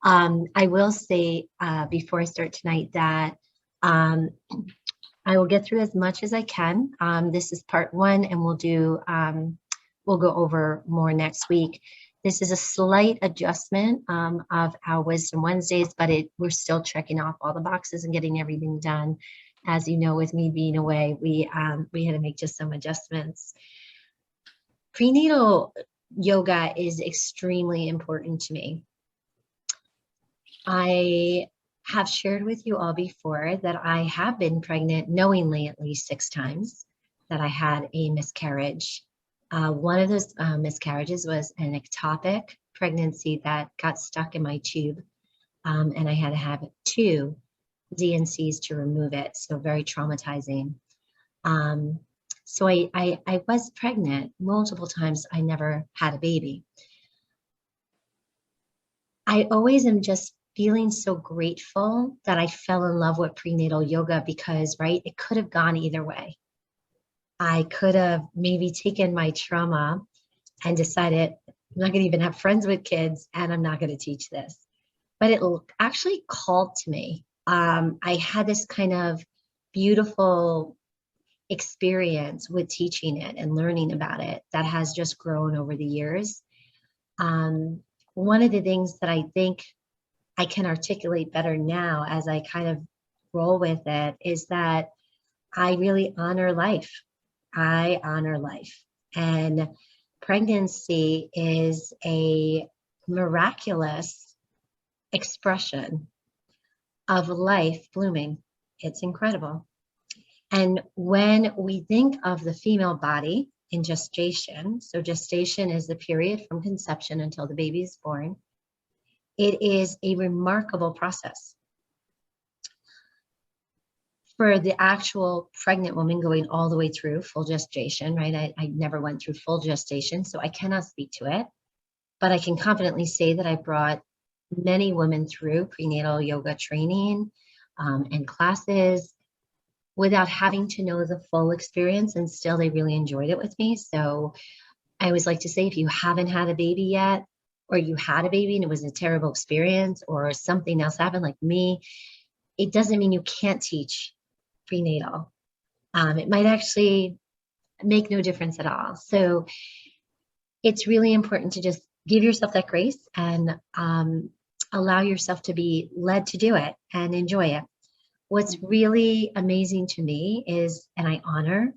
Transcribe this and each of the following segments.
I will say before I start tonight that um, I will get through as much as I can. This is part one, and we'll go over more next week. This is a slight adjustment of our Wisdom Wednesdays, but we're still checking off all the boxes and getting everything done. As you know, with me being away, we had to make just some adjustments. Prenatal yoga is extremely important to me. I have shared with you all before that I have been pregnant knowingly at least 6 times, that I had a miscarriage. One of those miscarriages was an ectopic pregnancy that got stuck in my tube, and I had to have 2 DNCs to remove it, so very traumatizing. So I was pregnant multiple times. I never had a baby. I always am just feeling so grateful that I fell in love with prenatal yoga because, right, it could have gone either way. I could have maybe taken my trauma and decided I'm not going to even have friends with kids and I'm not going to teach this. But it actually called to me. I had this kind of beautiful experience with teaching it and learning about it that has just grown over the years. One of the things that I think I can articulate better now as I kind of roll with it is that I really honor life. I honor life. And pregnancy is a miraculous expression of life blooming. It's incredible. And when we think of the female body in gestation, so gestation is the period from conception until the baby is born, it is a remarkable process. For the actual pregnant woman going all the way through full gestation, right? I never went through full gestation, so I cannot speak to it, but I can confidently say that I brought many women through prenatal yoga training and classes without having to know the full experience, and still they really enjoyed it with me. So I always like to say, if you haven't had a baby yet, or you had a baby and it was a terrible experience, or something else happened like me, it doesn't mean you can't teach prenatal. It might actually make no difference at all. So it's really important to just give yourself that grace and allow yourself to be led to do it and enjoy it. What's really amazing to me is, and I honor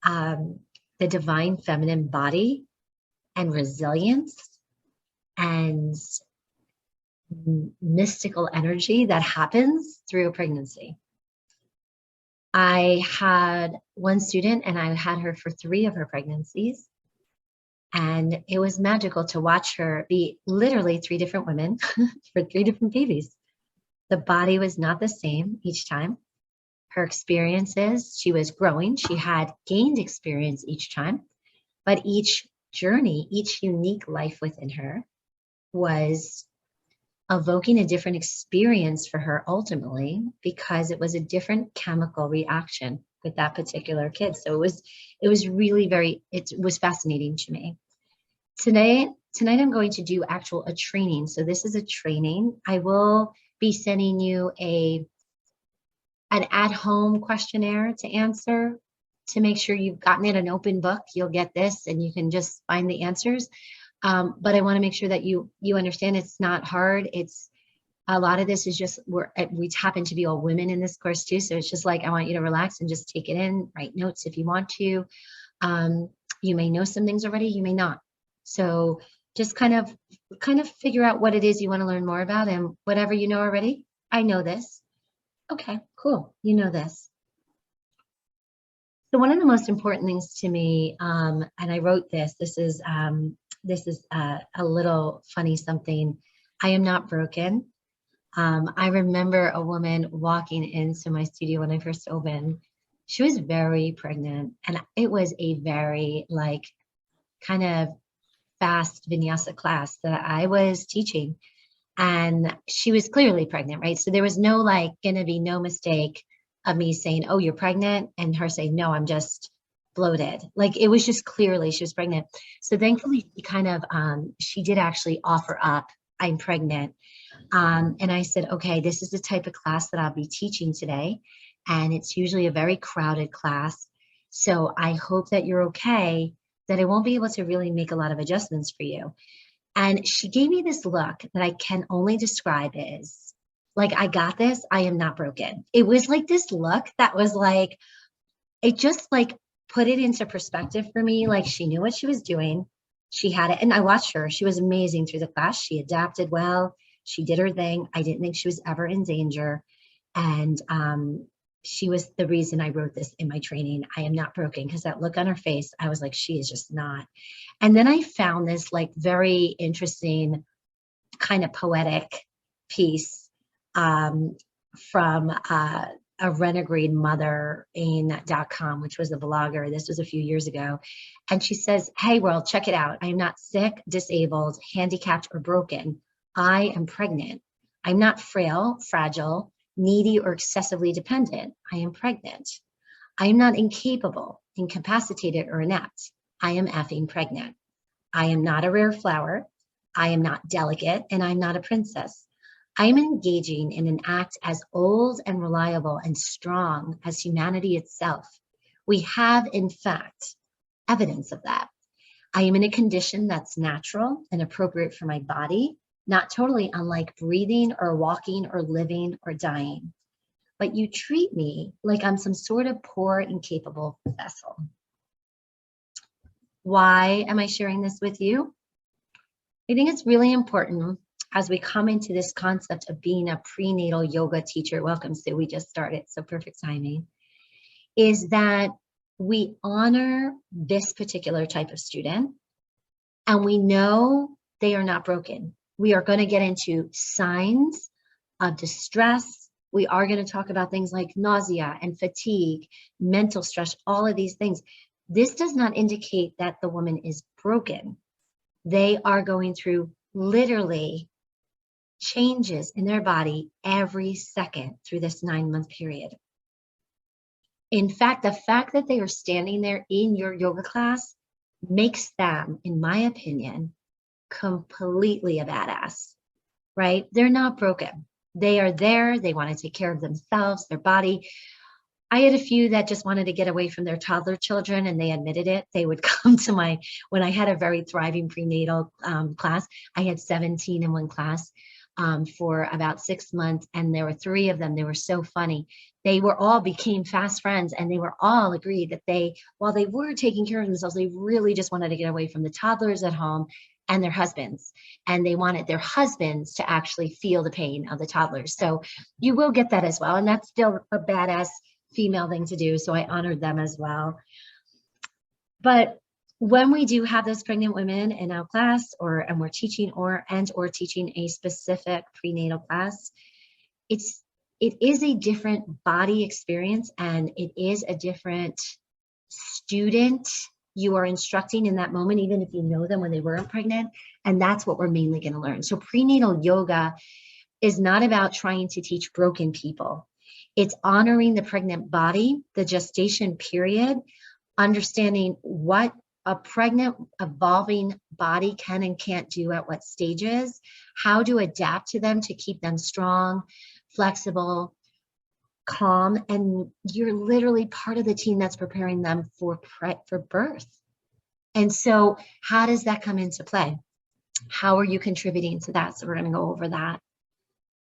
the divine feminine body and resilience and mystical energy that happens through a pregnancy. I had one student and I had her for 3 of her pregnancies. And it was magical to watch her be literally 3 different women for 3 different babies. The body was not the same each time. Her experiences, she was growing. She had gained experience each time, but each journey, each unique life within her was evoking a different experience for her ultimately, because it was a different chemical reaction with that particular kid. So it was really it was fascinating to me. Tonight I'm going to do a training. So this is a training. I will be sending you an at-home questionnaire to answer to make sure you've gotten it an open book. You'll get this and you can just find the answers. But I want to make sure that you understand it's not hard. It's a lot of this is just, we happen to be all women in this course too. So it's just like, I want you to relax and just take it in, write notes if you want to. You may know some things already, you may not. So just kind of figure out what it is you want to learn more about, and whatever you know already. I know this. Okay, cool. You know this. So one of the most important things to me, and I wrote this is a little funny something. I am not broken. I remember a woman walking into my studio when I first opened. She was very pregnant, and it was a very kind of fast vinyasa class that I was teaching, and she was clearly pregnant, right? So there was no gonna be no mistake of me saying, oh, you're pregnant, and her saying, no, I'm just bloated. It was just clearly she was pregnant. So thankfully she did actually offer up I'm pregnant. And I said, okay, this is the type of class that I'll be teaching today. And it's usually a very crowded class. So I hope that you're okay, that I won't be able to really make a lot of adjustments for you. And she gave me this look that I can only describe as like, I got this, I am not broken. It was like this look that was like, it just like put it into perspective for me. Like she knew what she was doing. She had it. And I watched her. She was amazing through the class. She adapted well. She did her thing. I didn't think she was ever in danger. And she was the reason I wrote this in my training. I am not broken, because that look on her face, I was like, she is just not. And then I found this like very interesting kind of poetic piece from a renegade mother in.com, which was a blogger. This was a few years ago. And she says, hey, world, check it out. I am not sick, disabled, handicapped, or broken. I am pregnant. I'm not frail, fragile, needy, or excessively dependent. I am pregnant. I am not incapable, incapacitated, or inept. I am effing pregnant. I am not a rare flower. I am not delicate, and I'm not a princess. I am engaging in an act as old and reliable and strong as humanity itself. We have, in fact, evidence of that. I am in a condition that's natural and appropriate for my body, not totally unlike breathing or walking or living or dying. But you treat me like I'm some sort of poor, incapable vessel. Why am I sharing this with you? I think it's really important as we come into this concept of being a prenatal yoga teacher. Welcome, Sue. We just started, so perfect timing. Is that we honor this particular type of student, and we know they are not broken. We are going to get into signs of distress. We are going to talk about things like nausea and fatigue, mental stress, all of these things. This does not indicate that the woman is broken. They are going through literally changes in their body every second through this 9-month period. In fact, the fact that they are standing there in your yoga class makes them, in my opinion, completely a badass, right? They're not broken. They are there. They want to take care of themselves, their body. I had a few that just wanted to get away from their toddler children, and they admitted it. They would come to when I had a very thriving prenatal class, I had 17 in one class for about 6 months, and there were 3 of them. They were so funny. They were all became fast friends, and they were all agreed that while they were taking care of themselves, they really just wanted to get away from the toddlers at home and their husbands. And they wanted their husbands to actually feel the pain of the toddlers. So you will get that as well. And that's still a badass female thing to do. So I honored them as well. But when we do have those pregnant women in our class, and we're teaching or teaching a specific prenatal class, it is a different body experience, and it is a different student you are instructing in that moment, even if you know them when they weren't pregnant. And that's what we're mainly going to learn. So prenatal yoga is not about trying to teach broken people. It's honoring the pregnant body, the gestation period, understanding what a pregnant, evolving body can and can't do at what stages, how to adapt to them to keep them strong, flexible, calm, and you're literally part of the team that's preparing them for birth. And so how does that come into play? How are you contributing to that? So we're going to go over that.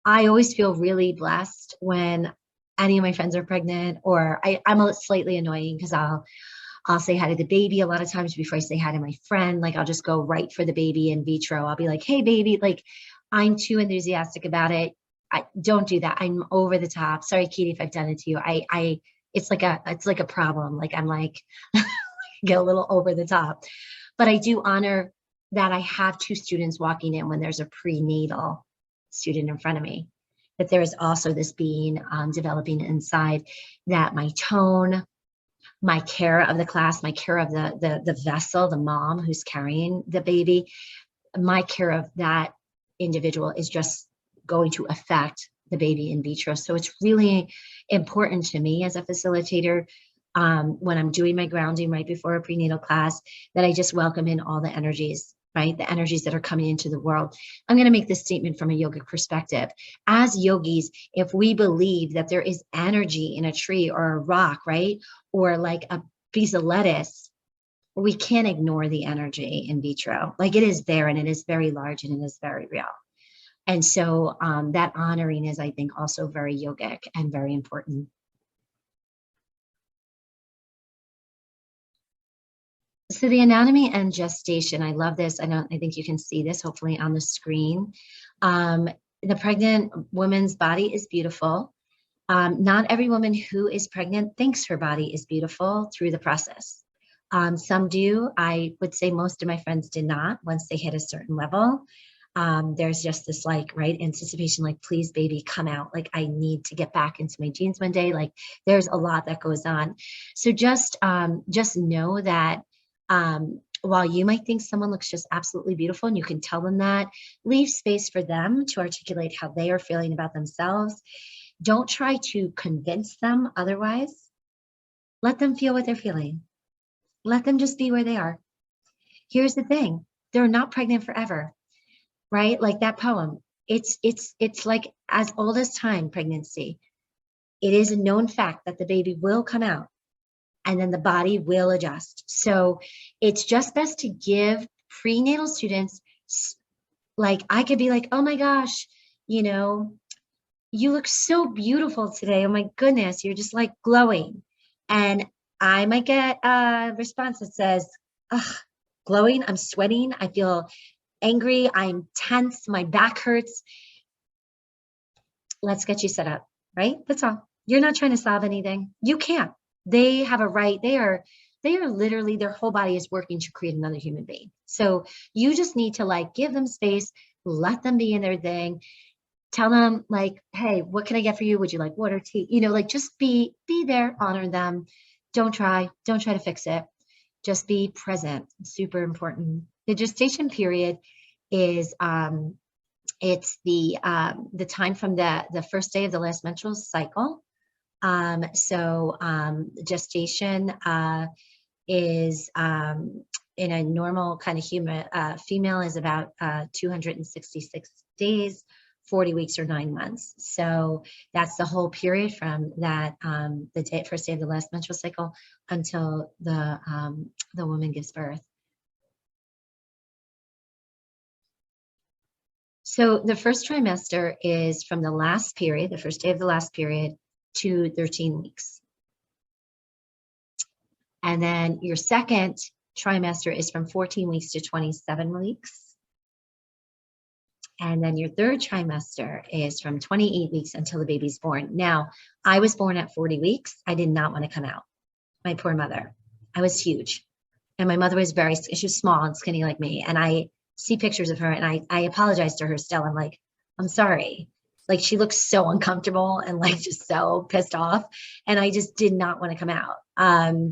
I always feel really blessed when any of my friends are pregnant, or I'm slightly annoying because I'll say hi to the baby a lot of times before I say hi to my friend. Like I'll just go right for the baby in vitro. I'll be like, hey baby, like I'm too enthusiastic about it. I don't do that. I'm over the top. Sorry, Katie, if I've done it to you. It's like a problem. Like I'm like, get a little over the top, but I do honor that I have 2 students walking in when there's a prenatal student in front of me, that there is also this being developing inside, that my tone, my care of the class, my care of the vessel, the mom who's carrying the baby, my care of that individual is just going to affect the baby in vitro. So it's really important to me as a facilitator when I'm doing my grounding right before a prenatal class, that I just welcome in all the energies right? The energies that are coming into the world. I'm going to make this statement from a yogic perspective. As yogis, if we believe that there is energy in a tree or a rock, right? Or like a piece of lettuce, we can't ignore the energy in vitro. Like it is there and it is very large and it is very real. And so that honoring is, I think, also very yogic and very important. So the anatomy and gestation, I love this. I think you can see this hopefully on the screen. The pregnant woman's body is beautiful. Not every woman who is pregnant thinks her body is beautiful through the process. Some do. I would say most of my friends did not once they hit a certain level. There's just this like, right, anticipation, like, please baby, come out. Like I need to get back into my jeans one day. Like there's a lot that goes on. So just know that while you might think someone looks just absolutely beautiful and you can tell them that, leave space for them to articulate how they are feeling about themselves. Don't try to convince them otherwise. Let them feel what they're feeling. Let them just be where they are. Here's the thing. They're not pregnant forever, right? Like that poem. It's like as old as time, pregnancy. It is a known fact that the baby will come out and then the body will adjust. So it's just best to give prenatal students, like I could be like, oh my gosh, you know, you look so beautiful today. Oh my goodness, you're just like glowing. And I might get a response that says, ugh, glowing, I'm sweating, I feel angry, I'm tense, my back hurts. Let's get you set up, right? That's all. You're not trying to solve anything. You can't. They have a right. They are literally, their whole body is working to create another human being. So you just need to like give them space, let them be in their thing. Tell them like, hey, what can I get for you? Would you like water, tea? You know, like just be there, honor them. Don't try to fix it. Just be present. Super important. The gestation period is it's the time from the first day of the last menstrual cycle. Gestation is in a normal kind of human female is about 266 days, 40 weeks or 9 months. So that's the whole period from that the first day of the last menstrual cycle until the woman gives birth. So the first trimester is from the last period, the first day of the last period, to 13 weeks. And then your second trimester is from 14 weeks to 27 weeks. And then your third trimester is from 28 weeks until the baby's born. Now, I was born at 40 weeks. I did not want to come out. My poor mother. I was huge. And my mother was she was small and skinny like me. And I see pictures of her and I apologize to her still. I'm like, I'm sorry. Like she looks so uncomfortable and like just so pissed off. And I just did not want to come out. I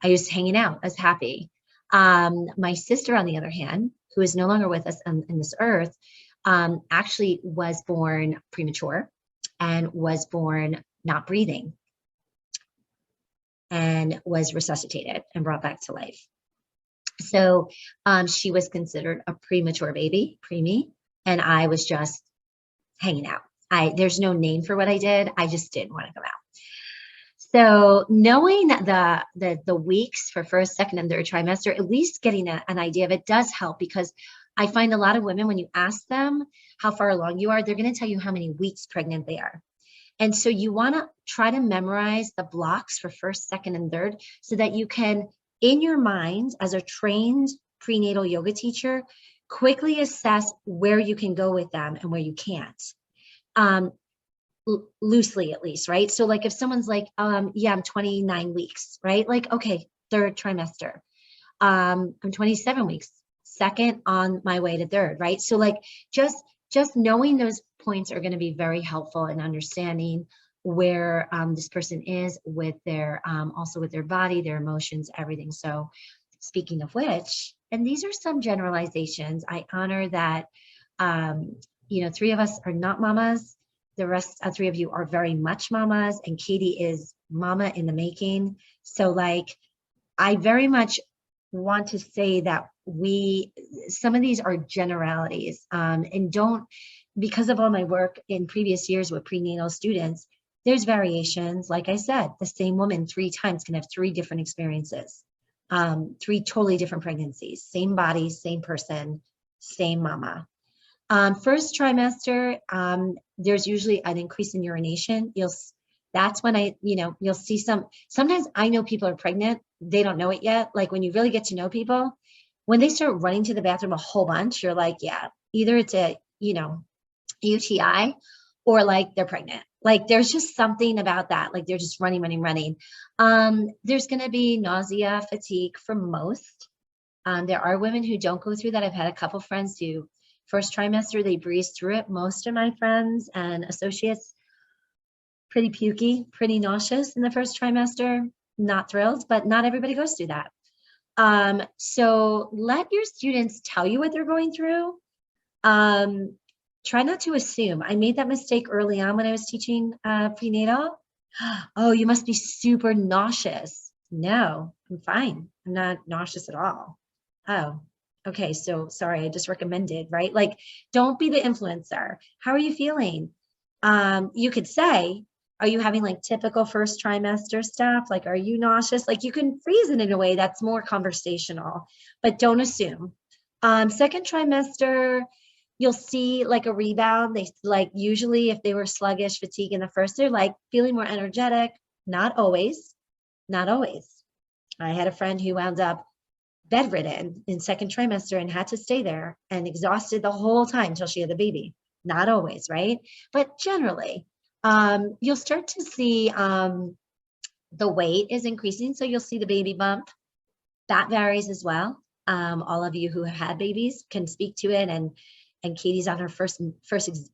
was hanging out. I was happy. My sister, on the other hand, who is no longer with us on this earth, actually was born premature and was born not breathing and was resuscitated and brought back to life. So she was considered a premature baby, preemie, and I was just hanging out. There's no name for what I did. I just didn't want to come out. So knowing the weeks for first, second, and third trimester, at least getting an idea of it does help, because I find a lot of women, when you ask them how far along you are, they're going to tell you how many weeks pregnant they are. And so you want to try to memorize the blocks for first, second, and third so that you can, in your mind, as a trained prenatal yoga teacher, quickly assess where you can go with them and where you can't. Loosely, at least, right? So like if someone's like, yeah, I'm 29 weeks, right? Like, okay, third trimester. I'm 27 weeks, second on my way to third, right? So like just knowing those points are going to be very helpful in understanding where this person is with their, also with their body, their emotions, everything. So speaking of which, and these are some generalizations, I honor that, 3 of us are not mamas. The rest of 3 of you are very much mamas, and Katie is mama in the making. So like, I very much want to say that some of these are generalities, and don't, because of all my work in previous years with prenatal students, there's variations. Like I said, the same woman 3 times can have 3 different experiences, 3 totally different pregnancies, same body, same person, same mama. First trimester, there's usually an increase in urination. That's when you'll see sometimes I know people are pregnant. They don't know it yet. Like when you really get to know people, when they start running to the bathroom a whole bunch, you're like, yeah, either it's a, UTI or like they're pregnant. Like there's just something about that. Like they're just running, running, running. There's going to be nausea, fatigue for most. There are women who don't go through that. I've had a couple friends do first trimester, they breeze through it. Most of my friends and associates, pretty pukey, pretty nauseous in the first trimester, not thrilled, but not everybody goes through that. So let your students tell you what they're going through. Try not to assume. I made that mistake early on when I was teaching prenatal. Oh, you must be super nauseous. No, I'm fine. I'm not nauseous at all. Oh, okay. So sorry, I just recommended, right? Like, don't be the influencer. How are you feeling? You could say, are you having like typical first trimester stuff? Like, are you nauseous? Like you can phrase it in a way that's more conversational, but don't assume. Second trimester, you'll see like a rebound. They like usually if they were sluggish, fatigue in the first, they're like feeling more energetic. Not always, not always. I had a friend who wound up bedridden in second trimester and had to stay there and exhausted the whole time until she had a baby. Not always, right? But generally, you'll start to see the weight is increasing. So you'll see the baby bump. That varies as well. All of you who have had babies can speak to it, and Katie's on her first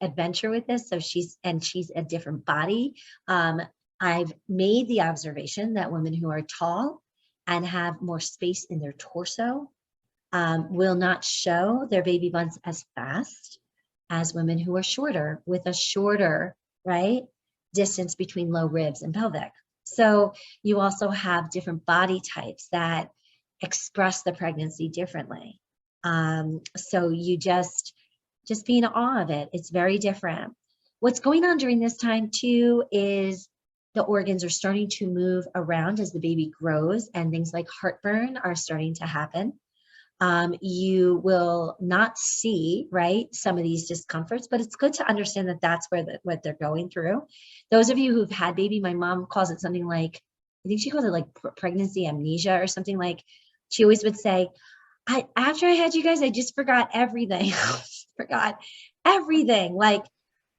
adventure with this. So she's a different body. I've made the observation that women who are tall and have more space in their torso will not show their baby bumps as fast as women who are shorter, with a shorter, right, distance between low ribs and pelvic. So you also have different body types that express the pregnancy differently. So you just be in awe of it. It's very different. What's going on during this time too is the organs are starting to move around as the baby grows, and things like heartburn are starting to happen. You will not see, right, some of these discomforts, but it's good to understand that that's what they're going through. Those of you who've had baby, my mom calls it something like, I think she calls it like pregnancy amnesia or something. Like she always would say, after I had you guys, I just forgot everything. Forgot everything. Like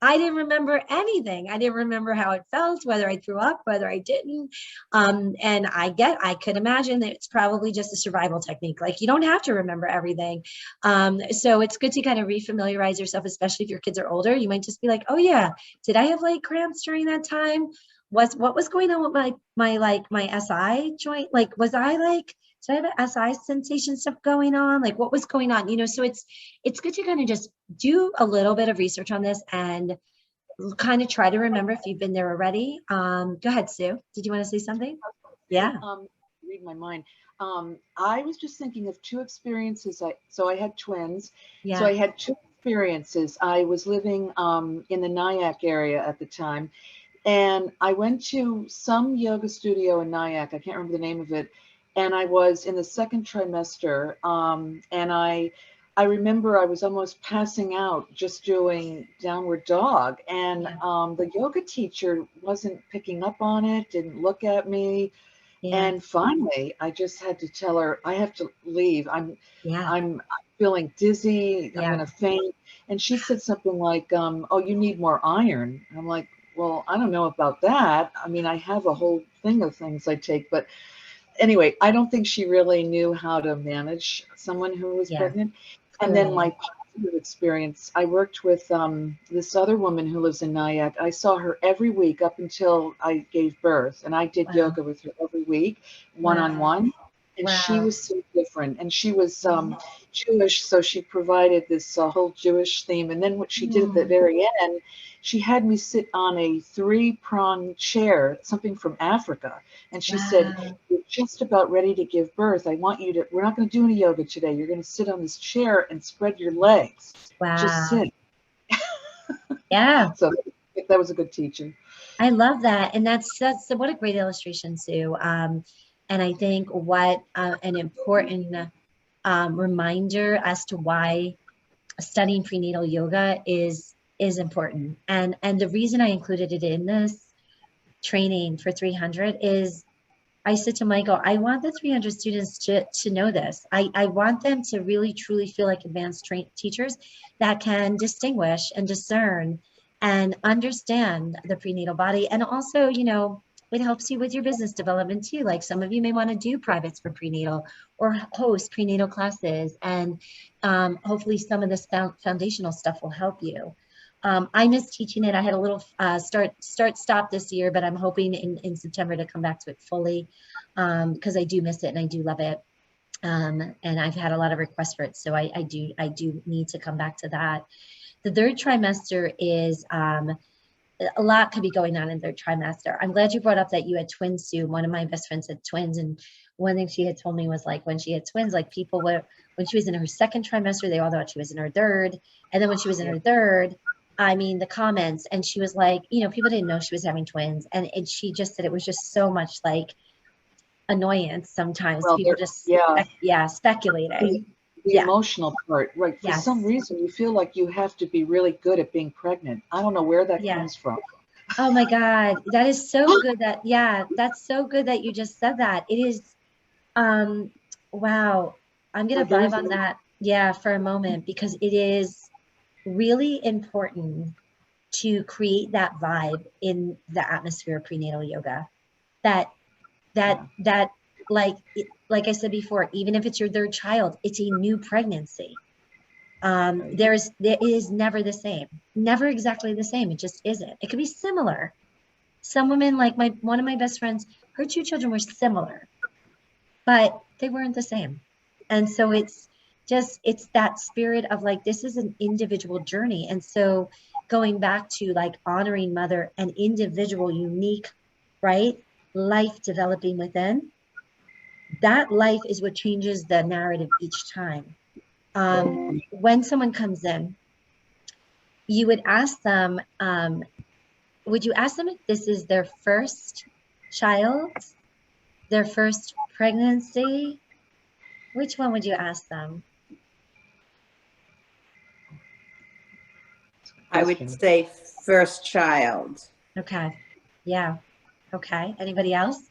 I didn't remember anything. I didn't remember how it felt, whether I threw up, whether I didn't. And I could imagine that it's probably just a survival technique. Like you don't have to remember everything. So it's good to kind of refamiliarize yourself, especially if your kids are older. You might just be like, oh yeah, did I have like cramps during that time? What was going on with my SI joint? Like, was I like, did I have an SI sensation stuff going on? Like what was going on? So it's good to kind of just do a little bit of research on this and kind of try to remember if you've been there already. Go ahead, Sue. Did you want to say something? Yeah. Read my mind. I was just thinking of 2 experiences. So I had twins. Yeah. So I had 2 experiences. I was living in the Nyack area at the time, and I went to some yoga studio in Nyack. I can't remember the name of it. And I was in the second trimester, and I remember I was almost passing out just doing downward dog, and the yoga teacher wasn't picking up on it, didn't look at me. Yeah. And finally, I just had to tell her, I have to leave. I'm feeling dizzy. I'm Yeah. going to faint. And she said something like, oh, you need more iron. And I'm like, well, I don't know about that. I mean, I have a whole thing of things I take, but anyway, I don't think she really knew how to manage someone who was pregnant. And then my positive experience, I worked with this other woman who lives in Nyack. I saw her every week up until I gave birth, and I did yoga with her every week, one-on-one. And she Wow. was so different. And she was Mhm. Jewish, so she provided this whole Jewish theme. And then what she did at the Mm. very end, she had me sit on a three-pronged chair, something from Africa. And she said, Wow. "You're just about ready to give birth. I want you to, we're not going to do any yoga today. You're going to sit on this chair and spread your legs. Just Wow. sit." Yeah. So that was a good teacher. I love that. And that's what a great illustration, Sue. And I think what an important reminder as to why studying prenatal yoga is important. And the reason I included it in this training for 300 is I said to Michael, I want the 300 students to know this. I want them to really truly feel like advanced teachers that can distinguish and discern and understand the prenatal body. And also, you know, it helps you with your business development too. Like some of you may want to do privates for prenatal or host prenatal classes. And hopefully some of this foundational stuff will help you. I miss teaching it. I had a little stop this year, but I'm hoping in September to come back to it fully because I do miss it and I do love it. And I've had a lot of requests for it. So I do need to come back to that. The third trimester is a lot could be going on in third trimester. I'm glad you brought up that you had twins, Sue. One of my best friends had twins. And one thing she had told me was like when she had twins, like people were, when she was in her second trimester, they all thought she was in her third. And then when she was in her third, I mean, the comments, and she was like, you know, people didn't know she was having twins. And she just said it was just so much like annoyance sometimes. Well, People there, just, yeah. speculating. The Yeah. emotional part, right? For some Yes. reason, you feel like you have to be really good at being pregnant. I don't know where that Yeah. comes from. Oh my God. That is so good that, yeah, that's so good that you just said that. It is, um, wow. I'm going We're to very, vibe on very, that. Yeah, for a moment, because it is really important to create that vibe in the atmosphere of prenatal yoga. That that yeah. that like I said before, even if it's your third child, it's a new pregnancy. Right. It is never the same, never exactly the same. It just isn't. It could be similar. Some women, like my one of my best friends, her two children were similar, but they weren't the same. And so it's that spirit of like this is an individual journey. And so going back to like honoring mother and individual unique, right, life developing within, that life is what changes the narrative each time. When someone comes in, you would ask them, would you ask them if this is their first child, their first pregnancy? Which one would you ask them? I would say first child. Okay. Yeah. Okay. Anybody else?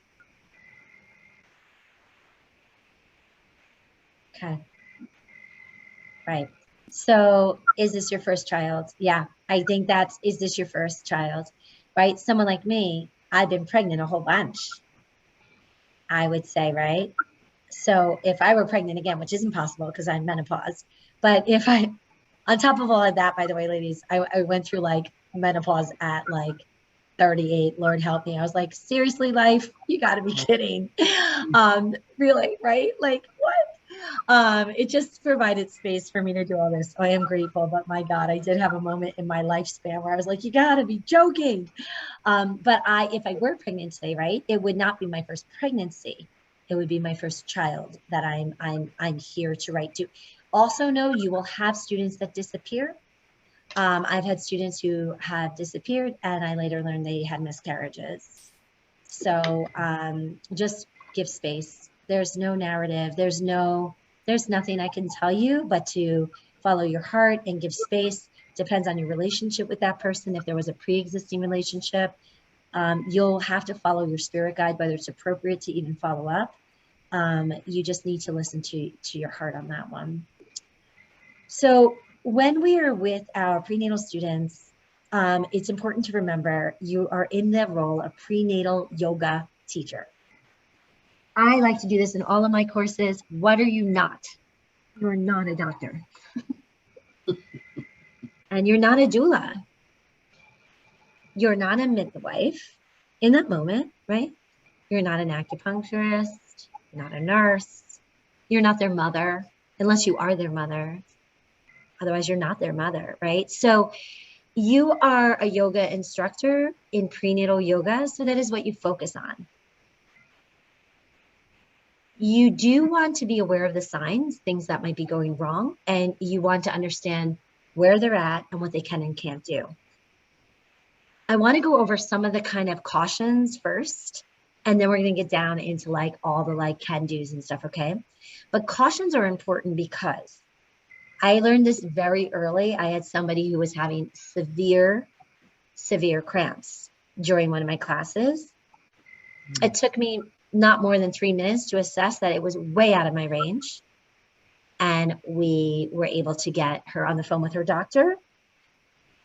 Okay. Right. So is this your first child? Yeah. I think is this your first child? Right. Someone like me, I've been pregnant a whole bunch, I would say, right? So if I were pregnant again, which isn't possible because I'm menopause, but if I, on top of all of that, by the way, ladies, I went through like menopause at like 38. Lord help me. I was like, seriously, life, you got to be kidding. Really, right? Like, what? It just provided space for me to do all this. So I am grateful, but my God, I did have a moment in my lifespan where I was like, you got to be joking. But if I were pregnant today, right, it would not be my first pregnancy. It would be my first child that I'm here to write to. Also know you will have students that disappear. I've had students who have disappeared and I later learned they had miscarriages. So just give space. There's no narrative. There's nothing I can tell you but to follow your heart and give space. Depends on your relationship with that person. If there was a pre-existing relationship, you'll have to follow your spirit guide, whether it's appropriate to even follow up. You just need to listen to your heart on that one. So when we are with our prenatal students, it's important to remember you are in the role of prenatal yoga teacher. I like to do this in all of my courses. What are you not? You're not a doctor. And you're not a doula. You're not a midwife in that moment, right? You're not an acupuncturist. You're not a nurse. You're not their mother, unless you are their mother. Otherwise, you're not their mother, right? So you are a yoga instructor in prenatal yoga, so that is what you focus on. You do want to be aware of the signs, things that might be going wrong, and you want to understand where they're at and what they can and can't do. I want to go over some of the kind of cautions first, and then we're going to get down into like all the like can do's and stuff, okay? But cautions are important because I learned this very early. I had somebody who was having severe cramps during one of my classes. It took me not more than 3 minutes to assess that it was way out of my range. And we were able to get her on the phone with her doctor,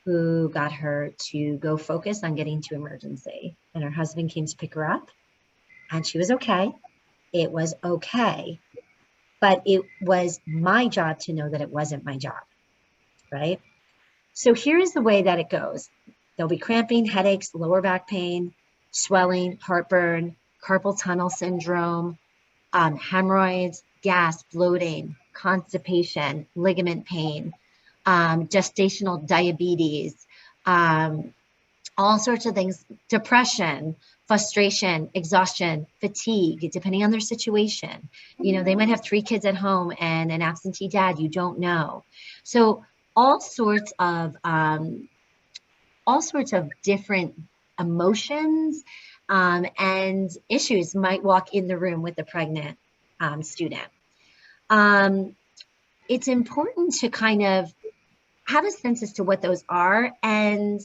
who got her to go focus on getting to emergency. And her husband came to pick her up, and she was okay. It was okay. But it was my job to know that it wasn't my job, right? So here's the way that it goes. There'll be cramping, headaches, lower back pain, swelling, heartburn, carpal tunnel syndrome, hemorrhoids, gas, bloating, constipation, ligament pain, gestational diabetes, all sorts of things, depression, frustration, exhaustion, fatigue, depending on their situation. You know, they might have 3 kids at home and an absentee dad, you don't know. So all sorts of different emotions and issues might walk in the room with the pregnant student. It's important to kind of have a sense as to what those are. And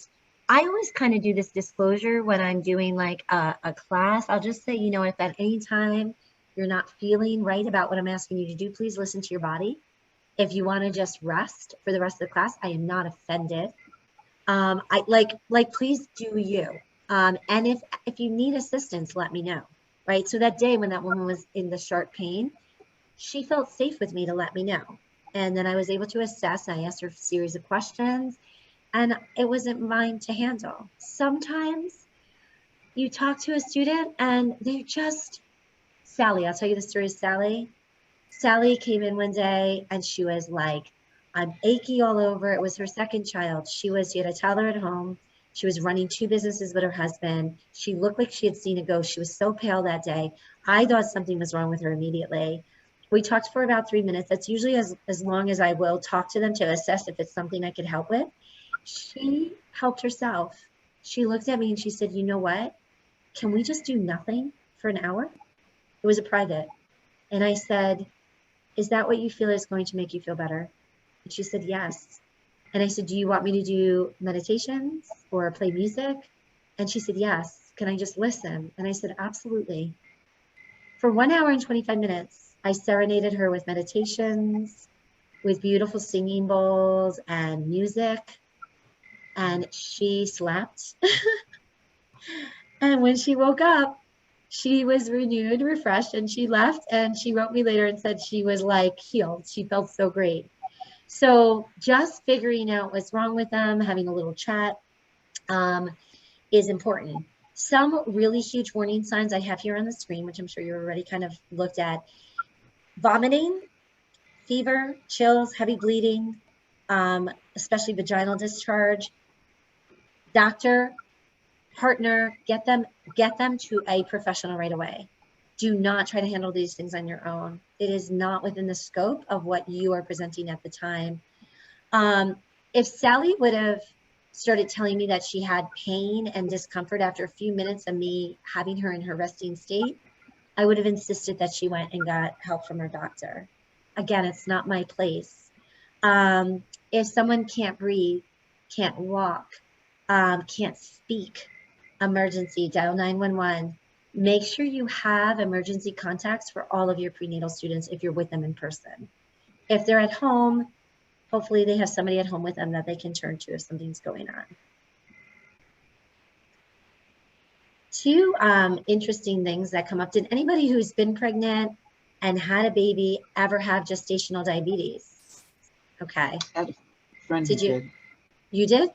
I always kind of do this disclosure when I'm doing like a class. I'll just say, you know, if at any time you're not feeling right about what I'm asking you to do, please listen to your body. If you want to just rest for the rest of the class, I am not offended. I like please do you. And if you need assistance, let me know. Right. So that day when that woman was in the sharp pain, she felt safe with me to let me know. And then I was able to assess. I asked her a series of questions, and it wasn't mine to handle. Sometimes you talk to a student and they're just, Sally, I'll tell you the story of Sally. Sally came in one day and she was like, I'm achy all over. It was her second child. She had a toddler at home. She was running 2 businesses with her husband. She looked like she had seen a ghost. She was so pale that day. I thought something was wrong with her immediately. We talked for about 3 minutes. That's usually as long as I will talk to them to assess if it's something I could help with. She helped herself. She looked at me and she said, you know what? Can we just do nothing for an hour? It was a private. And I said, is that what you feel is going to make you feel better? And she said, yes. And I said, do you want me to do meditations or play music? And she said, yes. Can I just listen? And I said, absolutely. For 1 hour and 25 minutes, I serenaded her with meditations, with beautiful singing bowls and music. And she slept. And when she woke up, she was renewed, refreshed, and she left. And she wrote me later and said she was like healed. She felt so great. So just figuring out what's wrong with them, having a little chat is important. Some really huge warning signs I have here on the screen, which I'm sure you already kind of looked at. Vomiting, fever, chills, heavy bleeding, especially vaginal discharge. Doctor, partner, get them to a professional right away. Do not try to handle these things on your own. It is not within the scope of what you are presenting at the time. If Sally would have started telling me that she had pain and discomfort after a few minutes of me having her in her resting state, I would have insisted that she went and got help from her doctor. Again, it's not my place. If someone can't breathe, can't walk, can't speak, emergency, dial 911. Make sure you have emergency contacts for all of your prenatal students if you're with them in person. If they're at home, hopefully they have somebody at home with them that they can turn to if something's going on. 2 interesting things that come up. Did anybody who's been pregnant and had a baby ever have gestational diabetes? Okay. I had a friend who did. You did?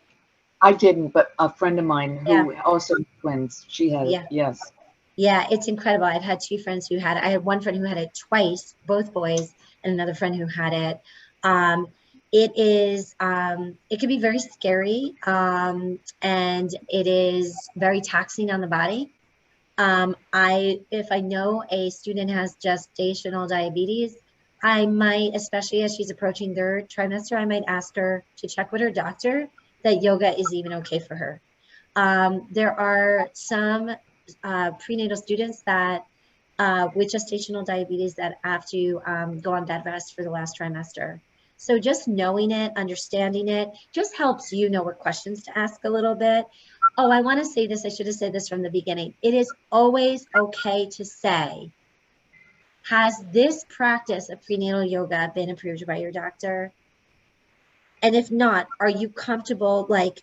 I didn't, but a friend of mine who also had twins, she had it. Yes. Yeah, it's incredible. I've had two friends who had it. I had one friend who had it twice, both boys, and another friend who had it. Um, it can be very scary, and it is very taxing on the body. If I know a student has gestational diabetes, I might, especially as she's approaching third trimester, I might ask her to check with her doctor that yoga is even okay for her. There are some prenatal students that with gestational diabetes that have to go on bed rest for the last trimester. So just knowing it, understanding it, just helps you know what questions to ask a little bit. Oh, I want to say this. I should have said this from the beginning. It is always okay to say, has this practice of prenatal yoga been approved by your doctor? And if not, are you comfortable like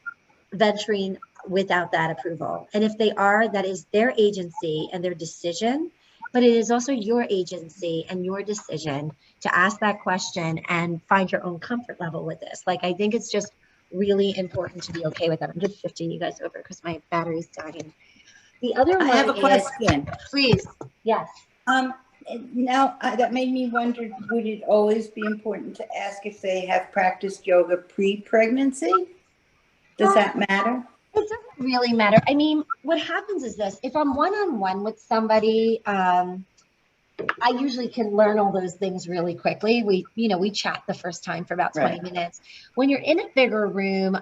venturing without that approval? And if they are, that is their agency and their decision, but it is also your agency and your decision to ask that question and find your own comfort level with this. Like, I think it's just really important to be okay with that. I'm just shifting you guys over because my battery's dying. The other I one have a is, question. please, yes. Um, Now, that made me wonder, would it always be important to ask if they have practiced yoga pre-pregnancy? Does that matter? It doesn't really matter. I mean, what happens is this, if I'm one-on-one with somebody, I usually can learn all those things really quickly. We chat the first time for about 20 Right. minutes. When you're in a bigger room,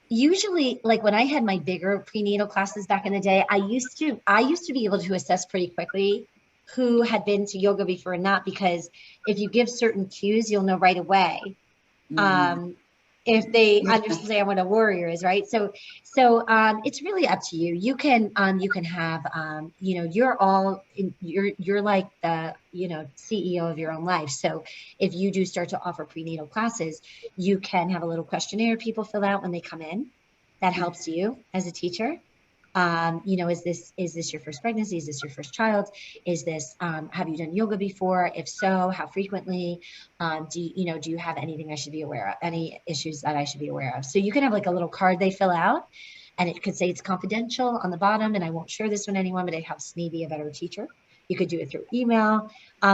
usually like when I had my bigger prenatal classes back in the day, I used to be able to assess pretty quickly who had been to yoga before or not, because if you give certain cues, you'll know right away if they understand what a warrior is, right? So it's really up to you. You can have you're like the CEO of your own life. So if you do start to offer prenatal classes, you can have a little questionnaire people fill out when they come in. That helps you as a teacher. Is this your first pregnancy? Is this your first child? Have you done yoga before? If so, how frequently? Do you have anything I should be aware of? Any issues that I should be aware of? So you can have like a little card they fill out, and it could say it's confidential on the bottom, and I won't share this with anyone, but it helps me be a better teacher. You could do it through email.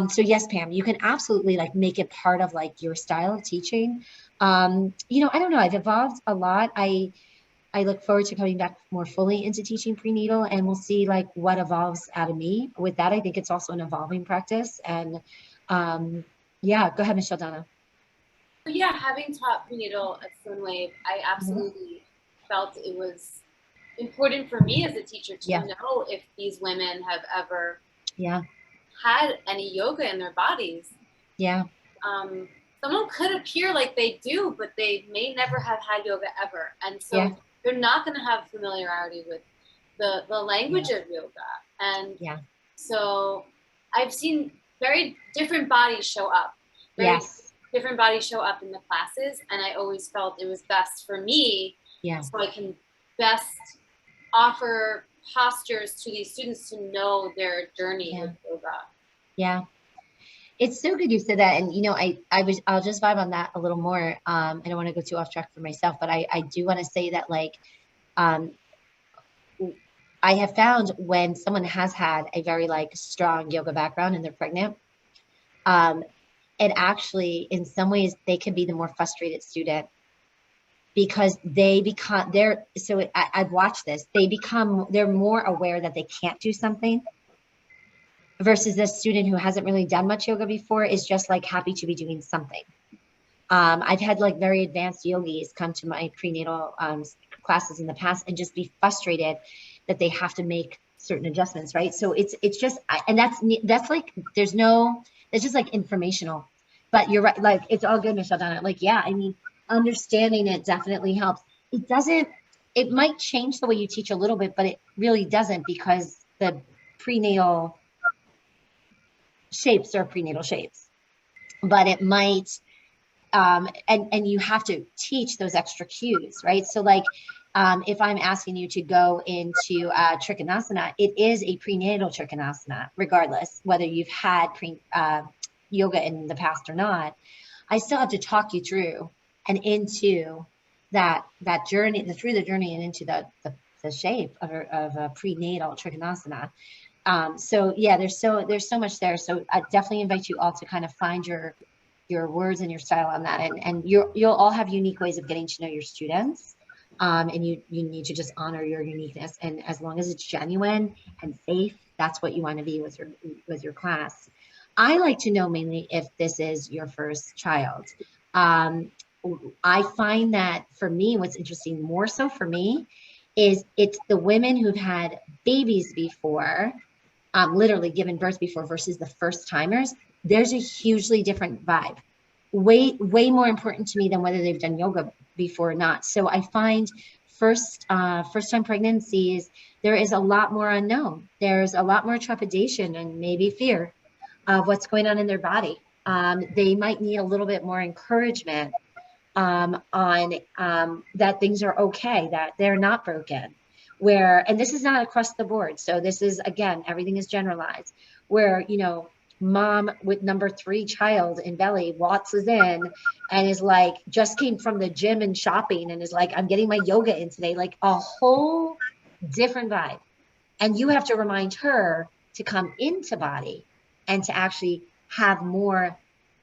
So yes, Pam, you can absolutely like make it part of like your style of teaching. I don't know. I've evolved a lot. I look forward to coming back more fully into teaching prenatal, and we'll see like what evolves out of me with that. I think it's also an evolving practice. And yeah, go ahead, Michelle Donna. Yeah, having taught prenatal at Sunwave, I absolutely felt it was important for me as a teacher to know if these women have ever had any yoga in their bodies. Yeah. Someone could appear like they do, but they may never have had yoga ever. And so they're not going to have familiarity with the language of yoga. And so I've seen very different bodies show up. Different bodies show up in the classes. And I always felt it was best for me so I can best offer postures to these students to know their journey with yoga. Yeah. It's so good you said that. And, I'll just vibe on that a little more. I don't want to go too off track for myself, but I do want to say that like, I have found when someone has had a very like strong yoga background and they're pregnant, it actually, in some ways, they can be the more frustrated student because I've watched this, they're more aware that they can't do something versus this student who hasn't really done much yoga before is just like happy to be doing something. I've had like very advanced yogis come to my prenatal classes in the past and just be frustrated that they have to make certain adjustments, right? So it's just, and that's like, it's just like informational, but you're right. Like, it's all good, Michelle Donna. Like, yeah, I mean, understanding it definitely helps. It might change the way you teach a little bit, but it really doesn't, because the prenatal shapes are prenatal shapes, but it might, and you have to teach those extra cues, right? So like, if I'm asking you to go into Trikonasana, it is a prenatal Trikonasana, regardless whether you've had yoga in the past or not. I still have to talk you through and into that journey, through the journey and into the the shape of a prenatal Trikonasana. So yeah, there's so much there. So I definitely invite you all to kind of find your words and your style on that. And you'll all have unique ways of getting to know your students. And you need to just honor your uniqueness. And as long as it's genuine and safe, that's what you want to be with your class. I like to know mainly if this is your first child. I find that for me, what's interesting more so for me is it's the women who've had babies before, literally given birth before versus the first timers. There's a hugely different vibe. Way more important to me than whether they've done yoga before or not. So I find first time pregnancies, there is a lot more unknown. There's a lot more trepidation and maybe fear of what's going on in their body. They might need a little bit more encouragement on that things are okay, that they're not broken. And this is not across the board. So this is, again, everything is generalized, where, mom with number 3 child in belly waltzes in and is like, just came from the gym and shopping and is like, I'm getting my yoga in today, like a whole different vibe. And you have to remind her to come into body and to actually have more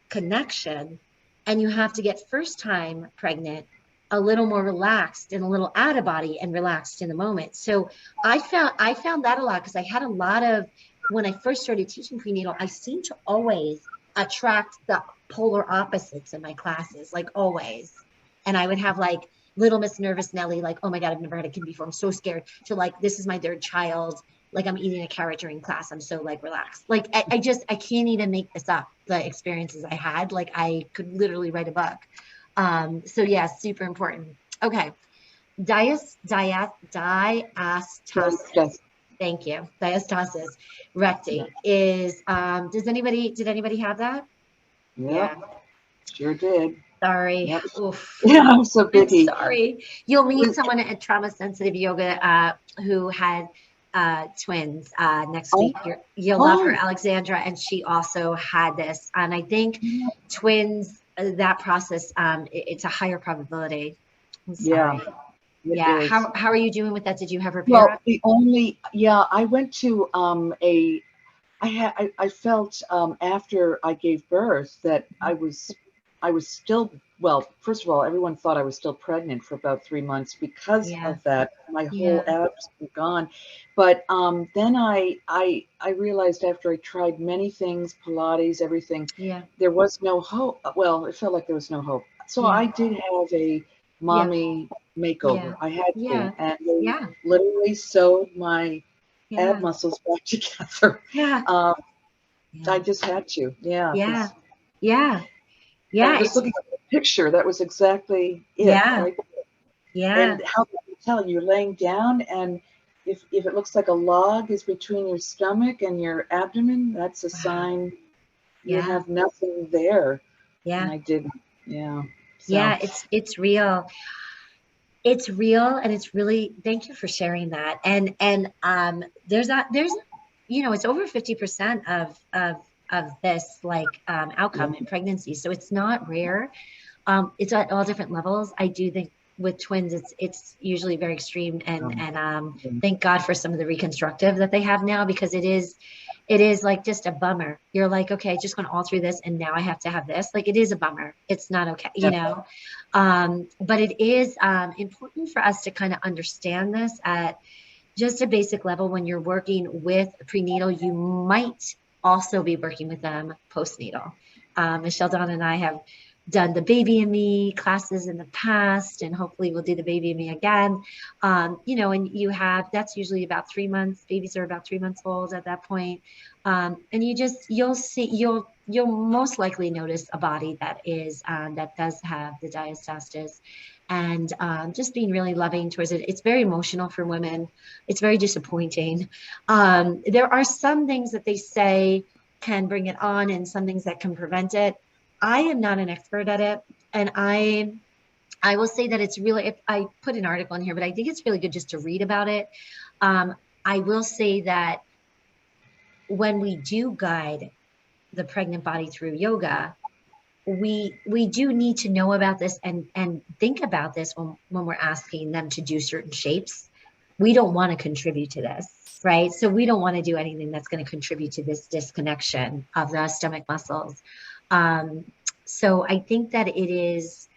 connection. And you have to get first time pregnant a little more relaxed and a little out of body and relaxed in the moment. So I found that a lot, because I had a lot of, when I first started teaching prenatal, I seemed to always attract the polar opposites in my classes, like always. And I would have like little Miss Nervous Nelly, like, oh my God, I've never had a kid before, I'm so scared, to like, this is my 3rd child, like I'm eating a carrot during class, I'm so like relaxed. Like I can't even make this up, the experiences I had. Like I could literally write a book. So yeah, super important. Okay. Diastasis. Thank you. Diastasis recti is, did anybody have that? Yep, Yeah. Sure did. Sorry. Yep. Oof. Yeah, I'm so picky. Sorry. You'll meet someone at Trauma Sensitive Yoga who had twins next week. You'll love her, Alexandra, and she also had this. And I think twins, that process, it's a higher probability. I'm sorry. Yeah. How are you doing with that? Did you have her pair up? I went to I felt after I gave birth that I was still, well, first of all, everyone thought I was still pregnant for about 3 months because of that. My whole abs were gone. But then I realized after I tried many things, Pilates, everything, there was no hope. Well, it felt like there was no hope. So I did have a mommy makeover. I had to, and they literally sewed my ab muscles back together. I just had to. Yeah. Just looking at the picture, that was exactly it. Right? And how can you tell? You're laying down, and if it looks like a log is between your stomach and your abdomen, that's a sign you have nothing there. And I didn't. So. It's real. It's real, and it's really, thank you for sharing that. And there's it's over 50% of this outcome in pregnancy. So it's not rare. It's at all different levels. I do think with twins, it's usually very extreme, and thank God for some of the reconstructive that they have now, because it is like just a bummer. You're like, okay, I just went all through this, and now I have to have this. Like, it is a bummer. It's not okay, but it is important for us to kind of understand this at just a basic level. When you're working with prenatal, you might also be working with them postnatal. Michelle, Dawn, and I have done the Baby and Me classes in the past, and hopefully we'll do the Baby and Me again. And that's usually about 3 months. Babies are about 3 months old at that point. And you'll most likely notice a body that is, that does have the diastasis, and just being really loving towards it. It's very emotional for women. It's very disappointing. There are some things that they say can bring it on, and some things that can prevent it. I am not an expert at it, and I will say that it's really, I put an article in here, but I think it's really good just to read about it. I will say that when we do guide the pregnant body through yoga, we do need to know about this and think about this when we're asking them to do certain shapes. we don't want to contribute to this, right? So we don't want to do anything that's going to contribute to this disconnection of the stomach muscles. So I think that it is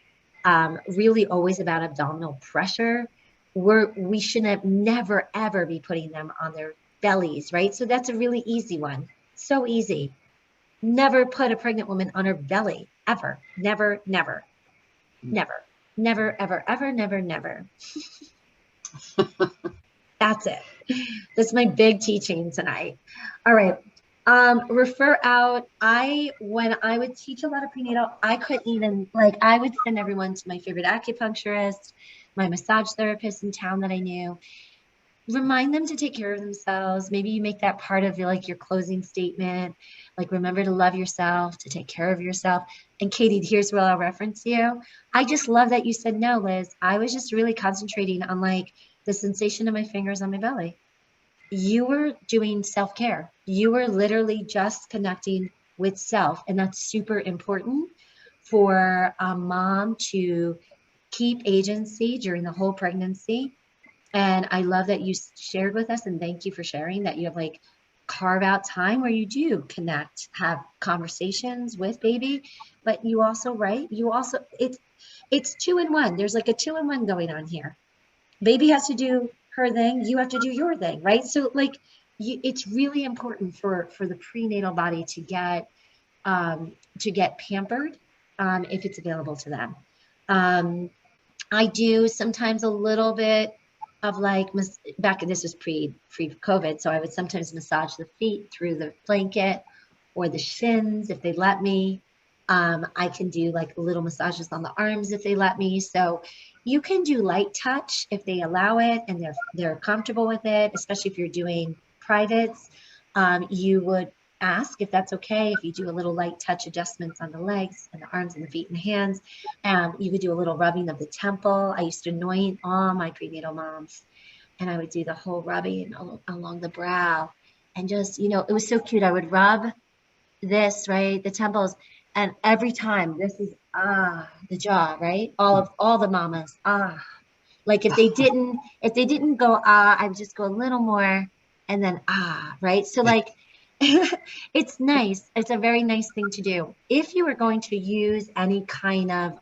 really always about abdominal pressure. We should never, ever be putting them on their bellies, right? So that's a really easy one. So easy. Never put a pregnant woman on her belly, ever. Never, never, never, never, ever, ever, never, never. That's it. That's my big teaching tonight. All right. Refer out. When I would teach a lot of prenatal, I couldn't even, like, I would send everyone to my favorite acupuncturist, my massage therapist in town that I knew. Remind them to take care of themselves. Maybe you make that part of your closing statement. Like, remember to love yourself, to take care of yourself. And Katie, here's where I'll reference you. I just love that you said no, Liz. I was just really concentrating on like the sensation of my fingers on my belly. You were doing self-care. You were literally just connecting with self. And that's super important for a mom to keep agency during the whole pregnancy. And I love that you shared with us, and thank you for sharing that you have like carve out time where you do connect, have conversations with baby, but you also, right? You also, it's 2-in-1. There's like a 2-in-1 going on here. Baby has to do her thing. You have to do your thing, right? So like it's really important for the prenatal body to get pampered if it's available to them. I do sometimes a little bit of like, this was pre-COVID, so I would sometimes massage the feet through the blanket or the shins if they let me. I can do like little massages on the arms if they let me. So you can do light touch if they allow it and they're comfortable with it, especially if you're doing privates. You would ask if that's okay if you do a little light touch adjustments on the legs and the arms and the feet and the hands. You could do a little rubbing of the temple. I used to anoint all my prenatal moms, and I would do the whole rubbing along the brow. And just, it was so cute. I would rub this, right, the temples, and every time this is the jaw, right? All the mamas, like if they didn't go I would just go a little more, and then right? So like it's nice. It's a very nice thing to do. If you were going to use any kind of